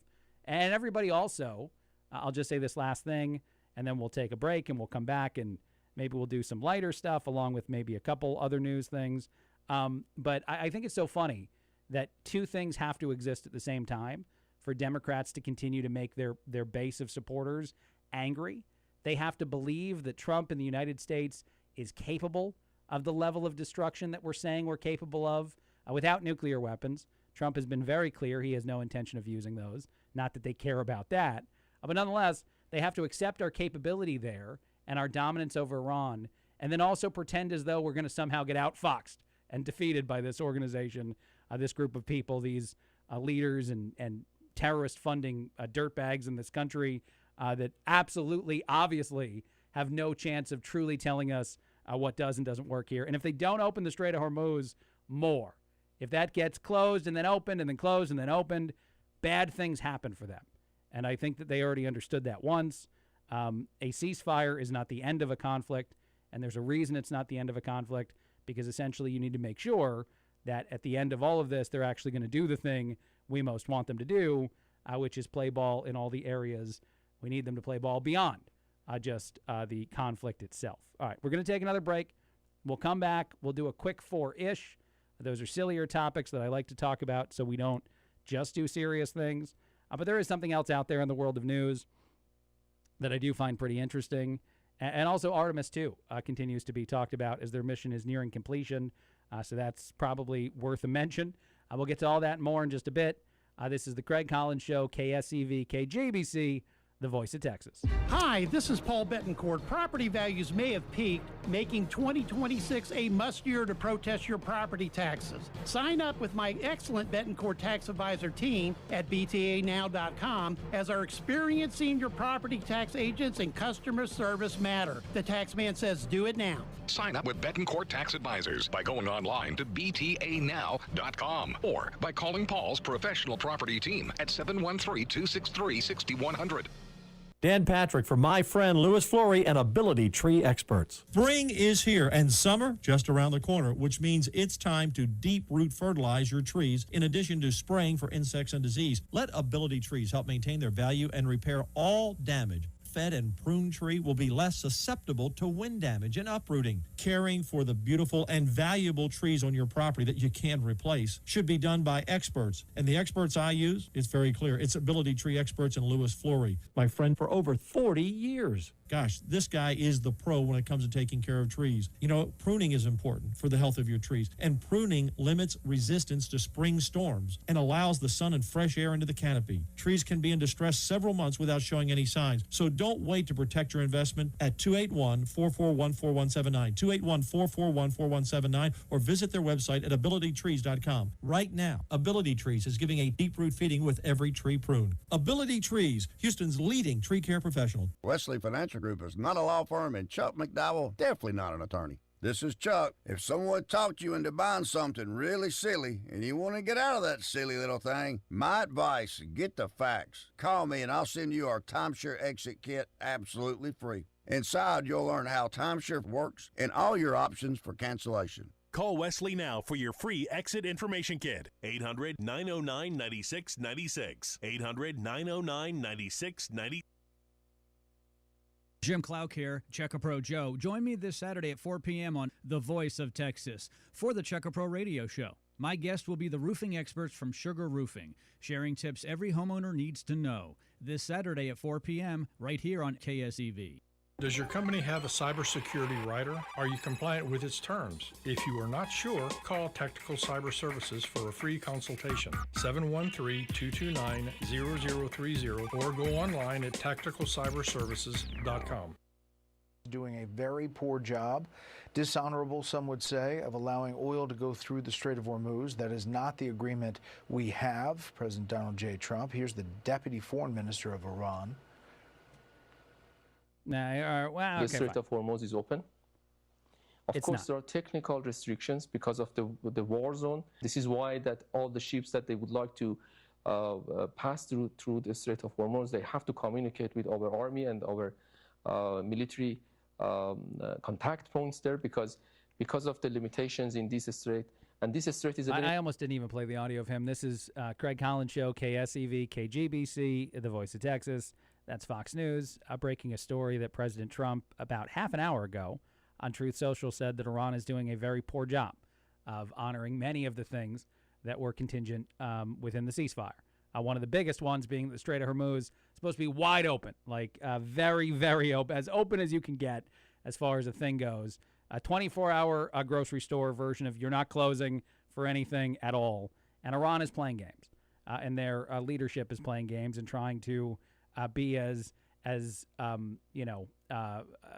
Speaker 15: And everybody also, I'll just say this last thing, and then we'll take a break and we'll come back and maybe we'll do some lighter stuff along with maybe a couple other news things. But I think it's so funny that two things have to exist at the same time for Democrats to continue to make their base of supporters angry. They have to believe that Trump in the United States is capable of the level of destruction that we're saying we're capable of without nuclear weapons. Trump has been very clear he has no intention of using those. Not that they care about that. But nonetheless, they have to accept our capability there and our dominance over Iran, and then also pretend as though we're going to somehow get outfoxed and defeated by this organization, this group of people, these leaders and terrorist funding dirtbags in this country that absolutely, obviously, have no chance of truly telling us what does and doesn't work here. And if they don't open the Strait of Hormuz more, if that gets closed and then opened and then closed and then opened, bad things happen for them. And I think that they already understood that once. A ceasefire is not the end of a conflict, and there's a reason it's not the end of a conflict, because essentially you need to make sure that at the end of all of this, they're actually going to do the thing we most want them to do, which is play ball in all the areas we need them to play ball beyond just the conflict itself. All right, we're going to take another break. We'll come back. We'll do a quick 4-ish. Those are sillier topics that I like to talk about, so we don't just do serious things. But there is something else out there in the world of news that I do find pretty interesting. And also Artemis, too, continues to be talked about as their mission is nearing completion. So that's probably worth a mention. We'll get to all that and more in just a bit. This is the Craig Collins Show, KSEV, KGBC, the voice of Texas.
Speaker 1: Hi, this is Paul Betancourt. Property values may have peaked, making 2026 a must year to protest your property taxes. Sign up with my excellent Betancourt tax advisor team at btanow.com, as our experienced senior property tax agents and customer service matter. The tax man says do it now.
Speaker 9: Sign up with Betancourt Tax Advisors by going online to btanow.com or by calling Paul's professional property team at 713-263-6100.
Speaker 11: Dan Patrick for my friend Louis Flory and Ability Tree Experts.
Speaker 24: Spring is here and summer just around the corner, which means it's time to deep root fertilize your trees in addition to spraying for insects and disease. Let Ability Trees help maintain their value and repair all damage. Fed and prune tree will be less susceptible to wind damage and uprooting. Caring for the beautiful and valuable trees on your property that you can't replace should be done by experts. And the experts I use, it's very clear. It's Ability Tree Experts and Louis Flory, my friend for over 40 years. Gosh, this guy is the pro when it comes to taking care of trees. You know, pruning is important for the health of your trees, and pruning limits resistance to spring storms and allows the sun and fresh air into the canopy. Trees can be in distress several months without showing any signs, so don't wait to protect your investment at 281-441-4179, 281-441-4179, or visit their website at abilitytrees.com. Right now, Ability Trees is giving a deep root feeding with every tree prune. Ability Trees, Houston's leading tree care professional.
Speaker 25: Wesley Financial Group is not a law firm, and Chuck McDowell, definitely not an attorney. This is Chuck. If someone talked you into buying something really silly and you want to get out of that silly little thing, my advice, get the facts. Call me and I'll send you our timeshare exit kit absolutely free. Inside, you'll learn how timeshare works and all your options for cancellation.
Speaker 10: Call Wesley now for your free exit information kit. 800-909-9696. 800-909-9696.
Speaker 26: Jim Clouk here, Checker Pro Joe. Join me this Saturday at 4 p.m. on The Voice of Texas for the Checker Pro Radio Show.
Speaker 4: My guest will be the roofing experts from Sugar Roofing, sharing tips every homeowner needs to know. This Saturday at 4 p.m. right here on KSEV.
Speaker 24: Does your company have a cybersecurity rider? Are you compliant with its terms? If you are not sure, call Tactical Cyber Services for a free consultation. 713-229-0030 or go online at tacticalcyberservices.com.
Speaker 6: Doing a very poor job, dishonorable, some would say, of allowing oil to go through the Strait of Hormuz. That is not the agreement we have. President Donald J. Trump. Here's the Deputy Foreign Minister of Iran.
Speaker 15: The
Speaker 12: Strait of Hormuz is open. Of course, there are technical restrictions because of the war zone. This is why that all the ships that they would like to pass through the Strait of Hormuz, they have to communicate with our army and our military contact points there because of the limitations in this strait. And this strait is
Speaker 15: I almost didn't even play the audio of him. This is Craig Collins Show, KSEV, KGBC, the Voice of Texas. That's Fox News, breaking a story that President Trump, about half an hour ago, on Truth Social said that Iran is doing a very poor job of honoring many of the things that were contingent within the ceasefire. One of the biggest ones being the Strait of Hormuz is supposed to be wide open, like very, very open as you can get as far as the thing goes. A 24-hour grocery store version of you're not closing for anything at all. And Iran is playing games, and their leadership is playing games and trying to be as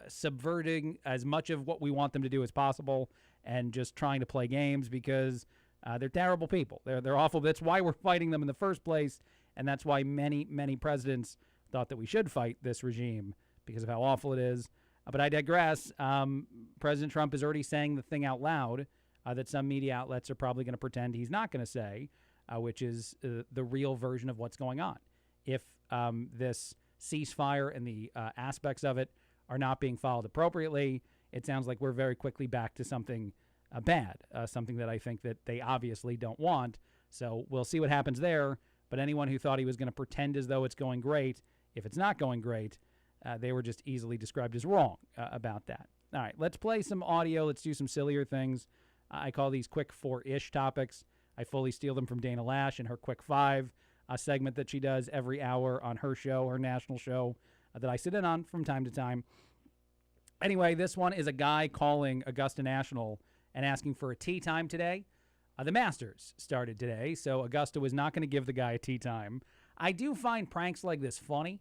Speaker 15: subverting as much of what we want them to do as possible, and just trying to play games because they're terrible people. They're awful. That's why we're fighting them in the first place, and that's why many presidents thought that we should fight this regime because of how awful it is. But I digress. President Trump is already saying the thing out loud that some media outlets are probably going to pretend he's not going to say, which is the real version of what's going on. If this ceasefire and the aspects of it are not being followed appropriately, it sounds like we're very quickly back to something bad, something that I think that they obviously don't want. So we'll see what happens there. But anyone who thought he was going to pretend as though it's going great, if it's not going great, they were just easily described as wrong about that. All right, let's play some audio. Let's do some sillier things. I call these quick four-ish topics. I fully steal them from Dana Lash and her Quick Five segment that she does every hour on her show, her national show, that I sit in on from time to time. Anyway, this one is a guy calling Augusta National and asking for a tea time today. The Masters started today, so Augusta was not going to give the guy a tea time. I do find pranks like this funny.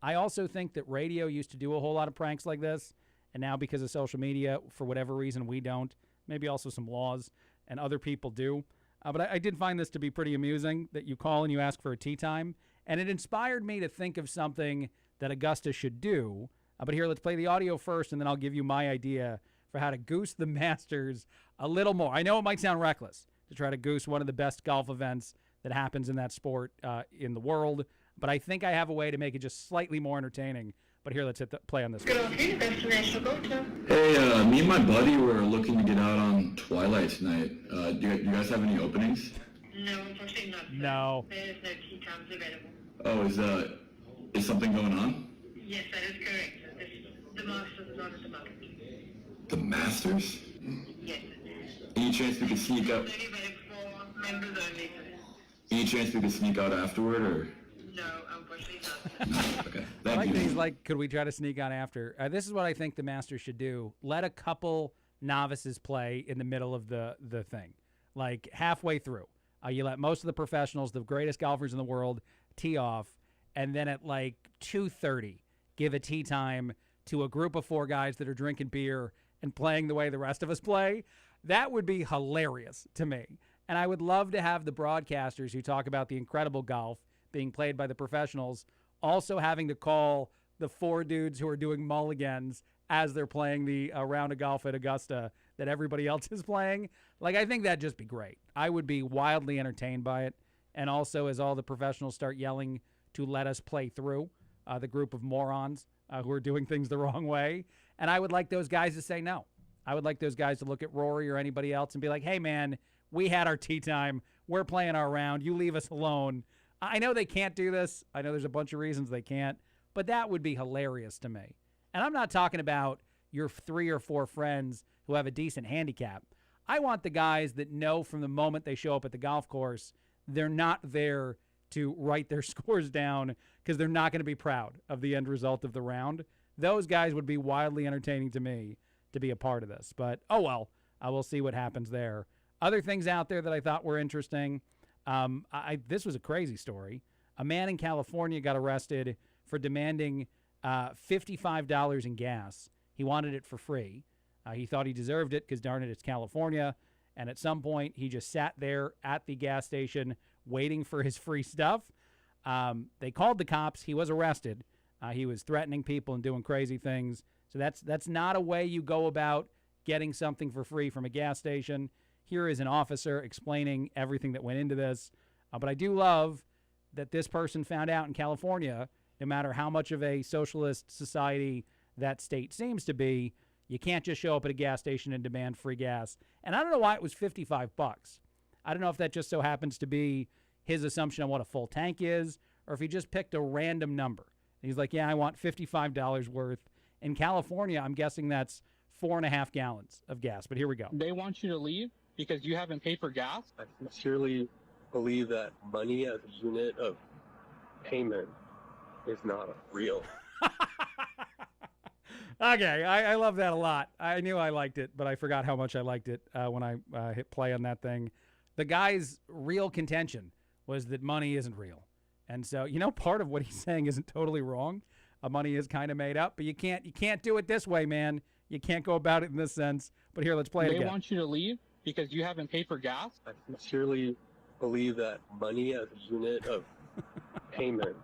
Speaker 15: I also think that radio used to do a whole lot of pranks like this, and now because of social media, for whatever reason, we don't. Maybe also some laws, and other people do. But I did find this to be pretty amusing, that you call and you ask for a tea time, and it inspired me to think of something that Augusta should do. But here, let's play the audio first, and then I'll give you my idea for how to goose the Masters a little more. I know it might sound reckless to try to goose one of the best golf events that happens in that sport in the world, but I think I have a way to make it just slightly more entertaining. But here, let's hit the play on this.
Speaker 13: Good afternoon, Destination Go-To. Hey, me and my buddy were looking to get out on Twilight tonight. Do you guys have any openings?
Speaker 15: No, unfortunately not. No.
Speaker 13: There is no tea times available. Oh, is something going on? Yes, that is correct. The Masters is on at the moment. The Masters? Yes. Any chance we could sneak out? Only available for members only. Any chance we could sneak out afterward, or? No, unfortunately not. Okay.
Speaker 15: I like these, like, could we try to sneak on after? This is what I think the Masters should do. Let a couple novices play in the middle of the thing. Like, halfway through. You let most of the professionals, the greatest golfers in the world, tee off, and then at, like, 2:30, give a tee time to a group of four guys that are drinking beer and playing the way the rest of us play. That would be hilarious to me. And I would love to have the broadcasters who talk about the incredible golf being played by the professionals also having to call the four dudes who are doing mulligans as they're playing the round of golf at Augusta that everybody else is playing. Like, I think that'd just be great. I would be wildly entertained by it. And also, as all the professionals start yelling to let us play through the group of morons who are doing things the wrong way. And I would like those guys to say no. I would like those guys to look at Rory or anybody else and be like, hey, man, we had our tee time. We're playing our round. You leave us alone. I know they can't do this. I know there's a bunch of reasons they can't, but that would be hilarious to me. And I'm not talking about your 3 or 4 friends who have a decent handicap. I want the guys that know from the moment they show up at the golf course, they're not there to write their scores down because they're not going to be proud of the end result of the round. Those guys would be wildly entertaining to me to be a part of this. But, oh well, I will see what happens there. Other things out there that I thought were interesting. This was a crazy story. A man in California got arrested for demanding $55 in gas. He wanted it for free. He thought he deserved it because, darn it, it's California. And at some point, he just sat there at the gas station waiting for his free stuff. They called the cops. He was arrested. He was threatening people and doing crazy things. So that's not a way you go about getting something for free from a gas station. Here is an officer explaining everything that went into this. But I do love that this person found out in California, no matter how much of a socialist society that state seems to be, you can't just show up at a gas station and demand free gas. And I don't know why it was $55. I don't know if that just so happens to be his assumption on what a full tank is, or if he just picked a random number. And he's like, yeah, I want $55 worth. In California, I'm guessing that's 4.5 gallons of gas. But here we go.
Speaker 14: They want you to leave because you haven't paid for gas? I sincerely believe that money as a unit of payment is not real.
Speaker 15: Okay, I love that a lot. I knew I liked it, but I forgot how much I liked it when I hit play on that thing. The guy's real contention was that money isn't real. And so, part of what he's saying isn't totally wrong. Money is kind of made up, but you can't do it this way, man. You can't go about it in this sense. But here, let's play it again.
Speaker 14: They want you to leave because you haven't paid for gas? I sincerely believe that money as a unit of payment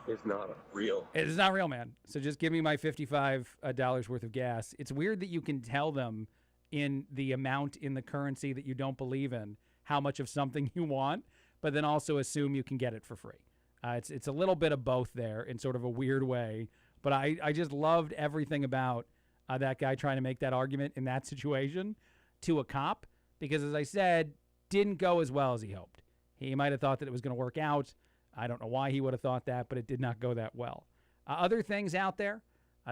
Speaker 14: is not real.
Speaker 15: It's not real, man. So just give me my $55 worth of gas. It's weird that you can tell them in the amount in the currency that you don't believe in how much of something you want, but then also assume you can get it for free. It's a little bit of both there in sort of a weird way. But I just loved everything about that guy trying to make that argument in that situation to a cop because, as I said, didn't go as well as he hoped. He might have thought that it was going to work out. I don't know why he would have thought that, but it did not go that well. Other things out there.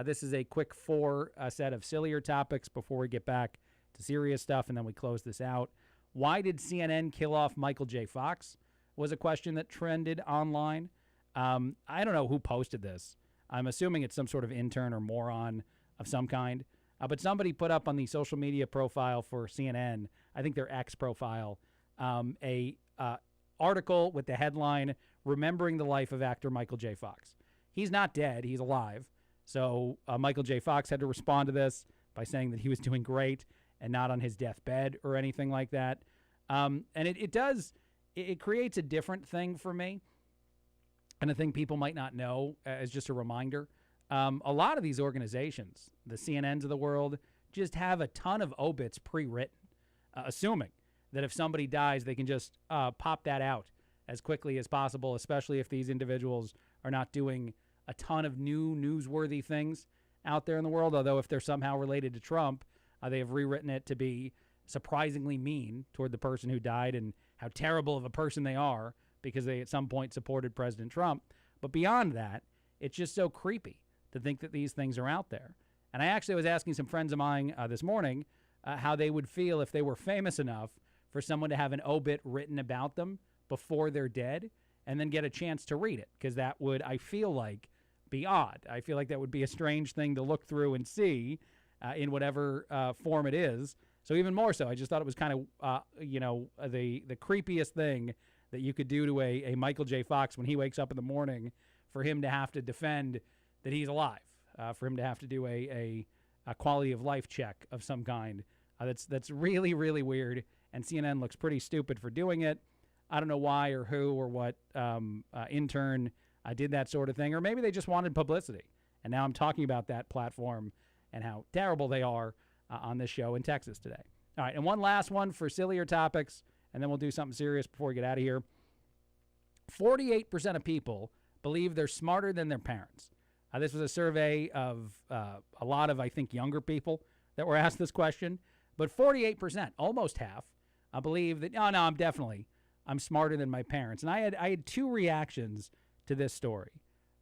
Speaker 15: This is a quick 4 set of sillier topics before we get back to serious stuff, and then we close this out. Why did CNN kill off Michael J. Fox was a question that trended online. I don't know who posted this. I'm assuming it's some sort of intern or moron of some kind. But somebody put up on the social media profile for CNN, I think their X profile, a article with the headline, Remembering the Life of Actor Michael J. Fox. He's not dead. He's alive. So Michael J. Fox had to respond to this by saying that he was doing great and not on his deathbed or anything like that. And it creates a different thing for me. And a thing people might not know as just a reminder. A lot of these organizations, the CNNs of the world, just have a ton of obits pre-written, assuming that if somebody dies, they can just pop that out as quickly as possible, especially if these individuals are not doing a ton of new newsworthy things out there in the world. Although if they're somehow related to Trump, they have rewritten it to be surprisingly mean toward the person who died and how terrible of a person they are because they at some point supported President Trump. But beyond that, it's just so creepy to think that these things are out there. And I actually was asking some friends of mine this morning how they would feel if they were famous enough for someone to have an obit written about them before they're dead and then get a chance to read it, because that would, I feel like, be odd. I feel like that would be a strange thing to look through and see in whatever form it is. So even more so, I just thought it was kind of, the creepiest thing that you could do to a Michael J. Fox when he wakes up in the morning, for him to have to defend that he's alive, for him to have to do a quality of life check of some kind. That's really, really weird, and CNN looks pretty stupid for doing it. I don't know why or who or what intern did that sort of thing, or maybe they just wanted publicity. And now I'm talking about that platform and how terrible they are on this show in Texas today. All right, and one last one for sillier topics, and then we'll do something serious before we get out of here. 48% of people believe they're smarter than their parents. This was a survey of a lot of, I think, younger people that were asked this question. But 48%, almost half, believe that, no, I'm smarter than my parents. And I had 2 reactions to this story.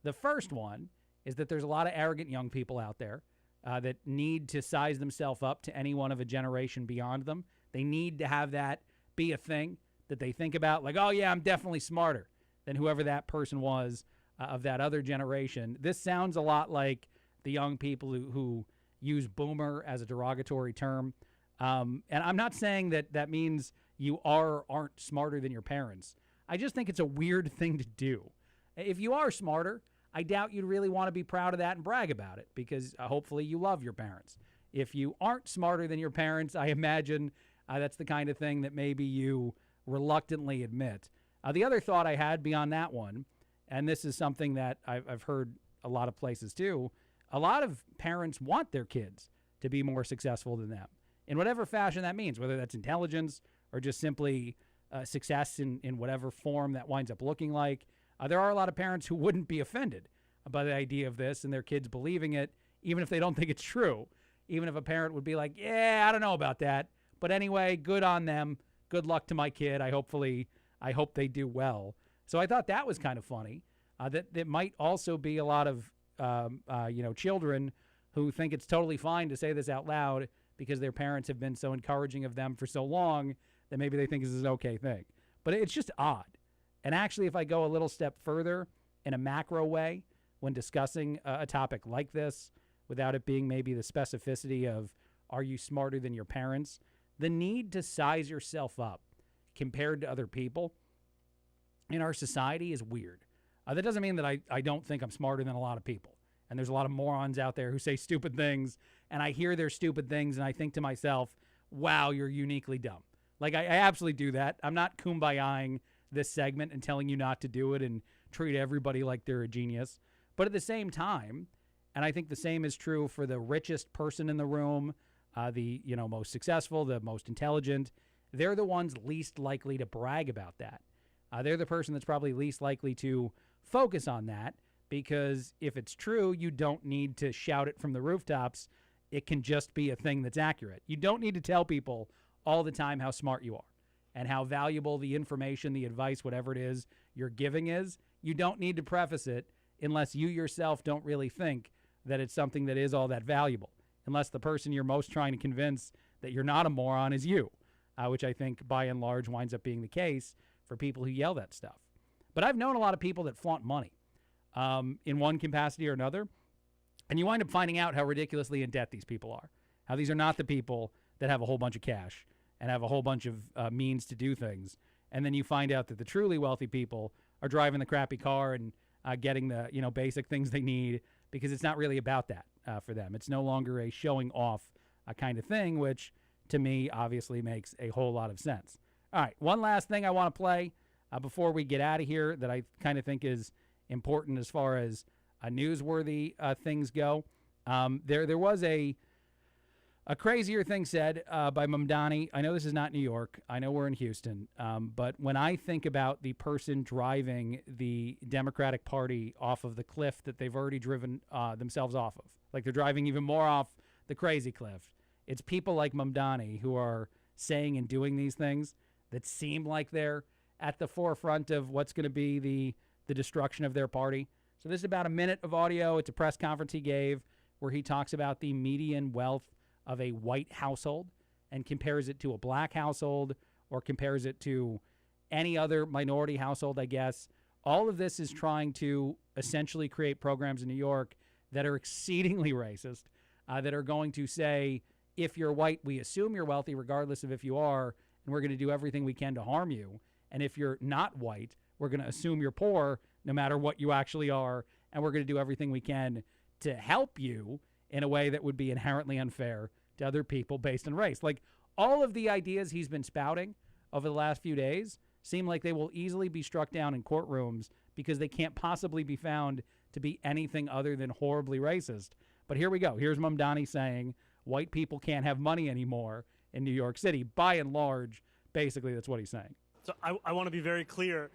Speaker 15: The first one is that there's a lot of arrogant young people out there that need to size themselves up to anyone of a generation beyond them. They need to have that be a thing that they think about, like, oh, yeah, I'm definitely smarter than whoever that person was of that other generation. This sounds a lot like the young people who use boomer as a derogatory term. And I'm not saying that means you are or aren't smarter than your parents. I just think it's a weird thing to do. If you are smarter, I doubt you'd really want to be proud of that and brag about it because hopefully you love your parents. If you aren't smarter than your parents, I imagine that's the kind of thing that maybe you reluctantly admit. The other thought I had beyond that one, and this is something that I've heard a lot of places too, a lot of parents want their kids to be more successful than them in whatever fashion that means, whether that's intelligence or just simply success in whatever form that winds up looking like. There are a lot of parents who wouldn't be offended by the idea of this and their kids believing it, even if they don't think it's true. Even if a parent would be like, yeah, I don't know about that. But anyway, good on them. Good luck to my kid. I hope they do well. So I thought that was kind of funny. That might also be a lot of children who think it's totally fine to say this out loud because their parents have been so encouraging of them for so long that maybe they think this is an okay thing. But it's just odd. And actually, if I go a little step further in a macro way when discussing a topic like this, without it being maybe the specificity of are you smarter than your parents, the need to size yourself up compared to other people in our society is weird. That doesn't mean that I don't think I'm smarter than a lot of people. And there's a lot of morons out there who say stupid things, and I hear their stupid things, and I think to myself, wow, you're uniquely dumb. Like, I absolutely do that. I'm not kumbayaing this segment and telling you not to do it and treat everybody like they're a genius. But at the same time, and I think the same is true for the richest person in the room, the most successful, the most intelligent, they're the ones least likely to brag about that. They're the person that's probably least likely to focus on that because if it's true, you don't need to shout it from the rooftops. It can just be a thing that's accurate. You don't need to tell people all the time how smart you are and how valuable the information, the advice, whatever it is you're giving is. You don't need to preface it unless you yourself don't really think that it's something that is all that valuable, unless the person you're most trying to convince that you're not a moron is you, which I think by and large winds up being the case for people who yell that stuff. But I've known a lot of people that flaunt money in one capacity or another, and you wind up finding out how ridiculously in debt these people are, how these are not the people that have a whole bunch of cash and have a whole bunch of means to do things. And then you find out that the truly wealthy people are driving the crappy car and getting the basic things they need because it's not really about that for them. It's no longer a showing off kind of thing, which to me obviously makes a whole lot of sense. All right, one last thing I want to play before we get out of here that I kind of think is important as far as newsworthy things go. There was a crazier thing said by Mamdani. I know this is not New York. I know we're in Houston. But when I think about the person driving the Democratic Party off of the cliff that they've already driven themselves off of, like they're driving even more off the crazy cliff, it's people like Mamdani who are saying and doing these things that seem like they're at the forefront of what's going to be the destruction of their party. So this is about a minute of audio. It's a press conference he gave where he talks about the median wealth of a white household and compares it to a black household or compares it to any other minority household, I guess. All of this is trying to essentially create programs in New York that are exceedingly racist, that are going to say, if you're white, we assume you're wealthy regardless of if you are, and we're going to do everything we can to harm you. And if you're not white, we're going to assume you're poor no matter what you actually are, and we're going to do everything we can to help you in a way that would be inherently unfair to other people based on race. Like, all of the ideas he's been spouting over the last few days seem like they will easily be struck down in courtrooms because they can't possibly be found to be anything other than horribly racist. But here we go. Here's Mamdani saying white people can't have money anymore in New York City. By and large, basically, that's what he's saying.
Speaker 8: So I want to be very clear.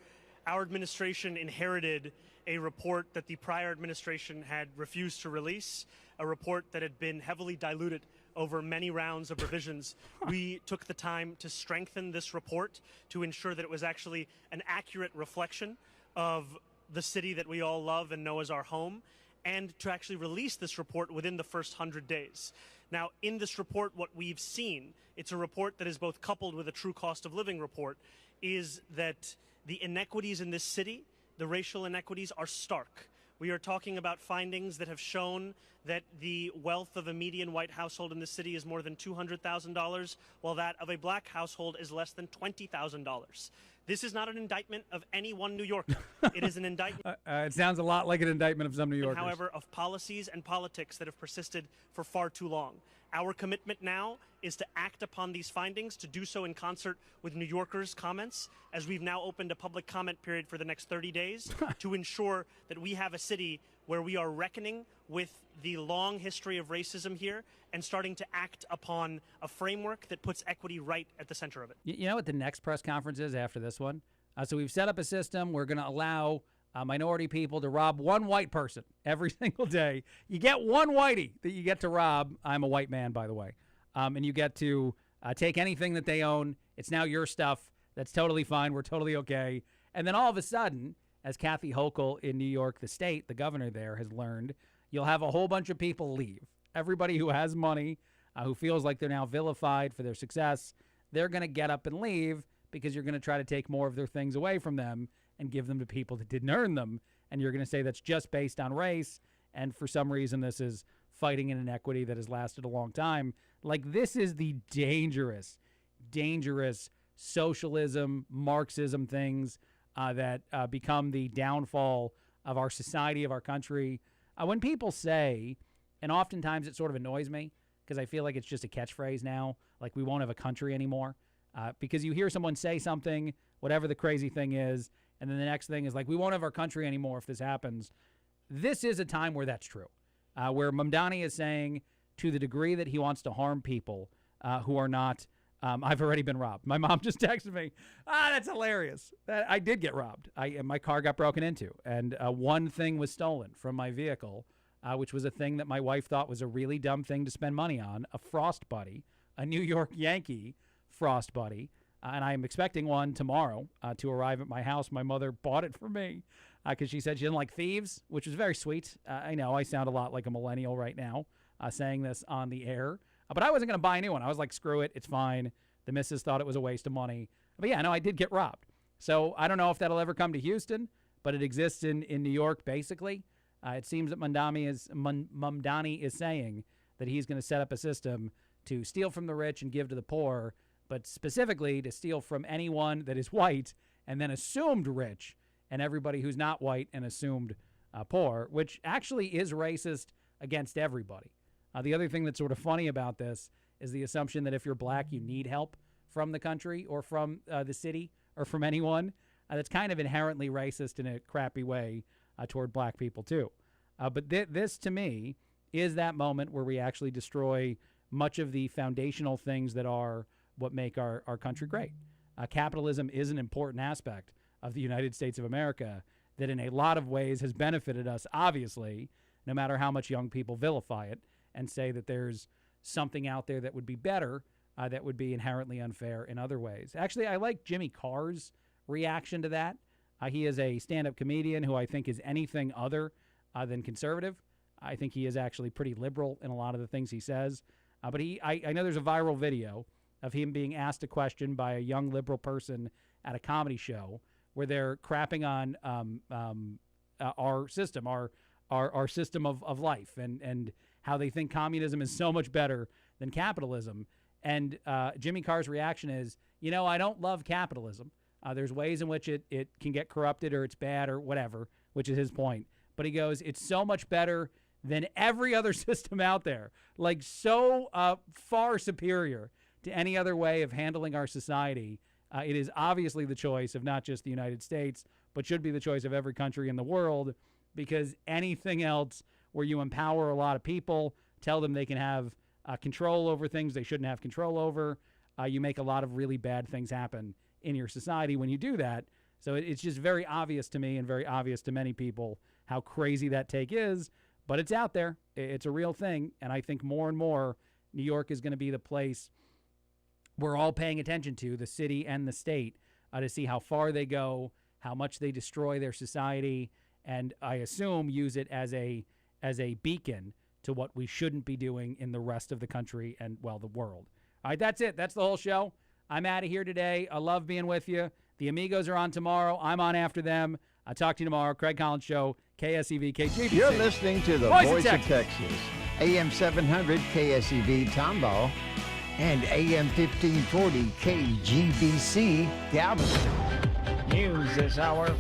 Speaker 8: Our administration inherited a report that the prior administration had refused to release, a report that had been heavily diluted over many rounds of revisions. We took the time to strengthen this report to ensure that it was actually an accurate reflection of the city that we all love and know as our home, and to actually release this report within the first 100 days. Now, in this report, what we've seen, it's a report that is both coupled with a true cost of living report, is that the inequities in this city, the racial inequities, are stark. We are talking about findings that have shown that the wealth of a median white household in the city is more than $200,000, while that of a black household is less than $20,000. This is not an indictment of any one New Yorker. It is an indictment.
Speaker 15: It sounds a lot like an indictment of some New Yorkers.
Speaker 8: However, of policies and politics that have persisted for far too long. Our commitment now is to act upon these findings, to do so in concert with New Yorkers' comments, as we've now opened a public comment period for the next 30 days to ensure that we have a city where we are reckoning with the long history of racism here and starting to act upon a framework that puts equity right at the center of it.
Speaker 15: You know what the next press conference is after this one? So we've set up a system. We're going to allow minority people to rob one white person every single day. You get one whitey that you get to rob. I'm a white man, by the way. And you get to take anything that they own. It's now your stuff. That's totally fine. We're totally okay. And then all of a sudden, as Kathy Hochul in New York, the state, the governor there, has learned, you'll have a whole bunch of people leave. Everybody who has money, who feels like they're now vilified for their success, they're going to get up and leave because you're going to try to take more of their things away from them and give them to people that didn't earn them. And you're going to say that's just based on race. And for some reason, this is fighting an inequity that has lasted a long time. Like, this is the dangerous, dangerous socialism, Marxism things that become the downfall of our society, of our country. When people say, and oftentimes it sort of annoys me because I feel like it's just a catchphrase now, like we won't have a country anymore, because you hear someone say something, whatever the crazy thing is, and then the next thing is like, we won't have our country anymore if this happens. This is a time where that's true, where Mamdani is saying, to the degree that he wants to harm people who are not, I've already been robbed. My mom just texted me, that's hilarious. I did get robbed. My car got broken into, and one thing was stolen from my vehicle, which was a thing that my wife thought was a really dumb thing to spend money on, a Frost Buddy, a New York Yankee Frost Buddy. And I'm expecting one tomorrow to arrive at my house. My mother bought it for me because she said she didn't like thieves, which was very sweet. I know I sound a lot like a millennial right now saying this on the air. But I wasn't going to buy a new one. I was like, screw it. It's fine. The missus thought it was a waste of money. But yeah, no, I did get robbed. So I don't know if that'll ever come to Houston, but it exists in New York, basically. It seems that Mamdani is saying that he's going to set up a system to steal from the rich and give to the poor, but specifically to steal from anyone that is white and then assumed rich and everybody who's not white and assumed poor, which actually is racist against everybody. The other thing that's sort of funny about this is the assumption that if you're black, you need help from the country or from the city or from anyone. That's kind of inherently racist in a crappy way toward black people, too. But this, to me, is that moment where we actually destroy much of the foundational things that are what make our country great. Capitalism is an important aspect of the United States of America that in a lot of ways has benefited us, obviously, no matter how much young people vilify it and say that there's something out there that would be better, that would be inherently unfair in other ways. Actually, I like Jimmy Carr's reaction to that. He is a stand-up comedian who I think is anything other than conservative. I think he is actually pretty liberal in a lot of the things he says. But I know there's a viral video of him being asked a question by a young liberal person at a comedy show where they're crapping on our system, our system of life, and how they think communism is so much better than capitalism. And Jimmy Carr's reaction is, I don't love capitalism. There's ways in which it can get corrupted or it's bad or whatever, which is his point. But he goes, it's so much better than every other system out there, like so far superior to any other way of handling our society. It is obviously the choice of not just the United States, but should be the choice of every country in the world, because anything else where you empower a lot of people, tell them they can have control over things they shouldn't have control over, you make a lot of really bad things happen in your society when you do that. So it's just very obvious to me and very obvious to many people how crazy that take is, but it's out there. It's a real thing, and I think more and more New York is going to be the place we're all paying attention to, the city and the state, to see how far they go, how much they destroy their society, and I assume use it as a beacon to what we shouldn't be doing in the rest of the country and, well, the world. All right, that's it. That's the whole show. I'm out of here today. I love being with you. The Amigos are on tomorrow. I'm on after them. I'll talk to you tomorrow. Craig Collins Show, KSEV, KGBC.
Speaker 16: You're listening to the Voice of Texas. AM 700 KSEV Tomball and AM 1540 KGBC Galveston. News this hour.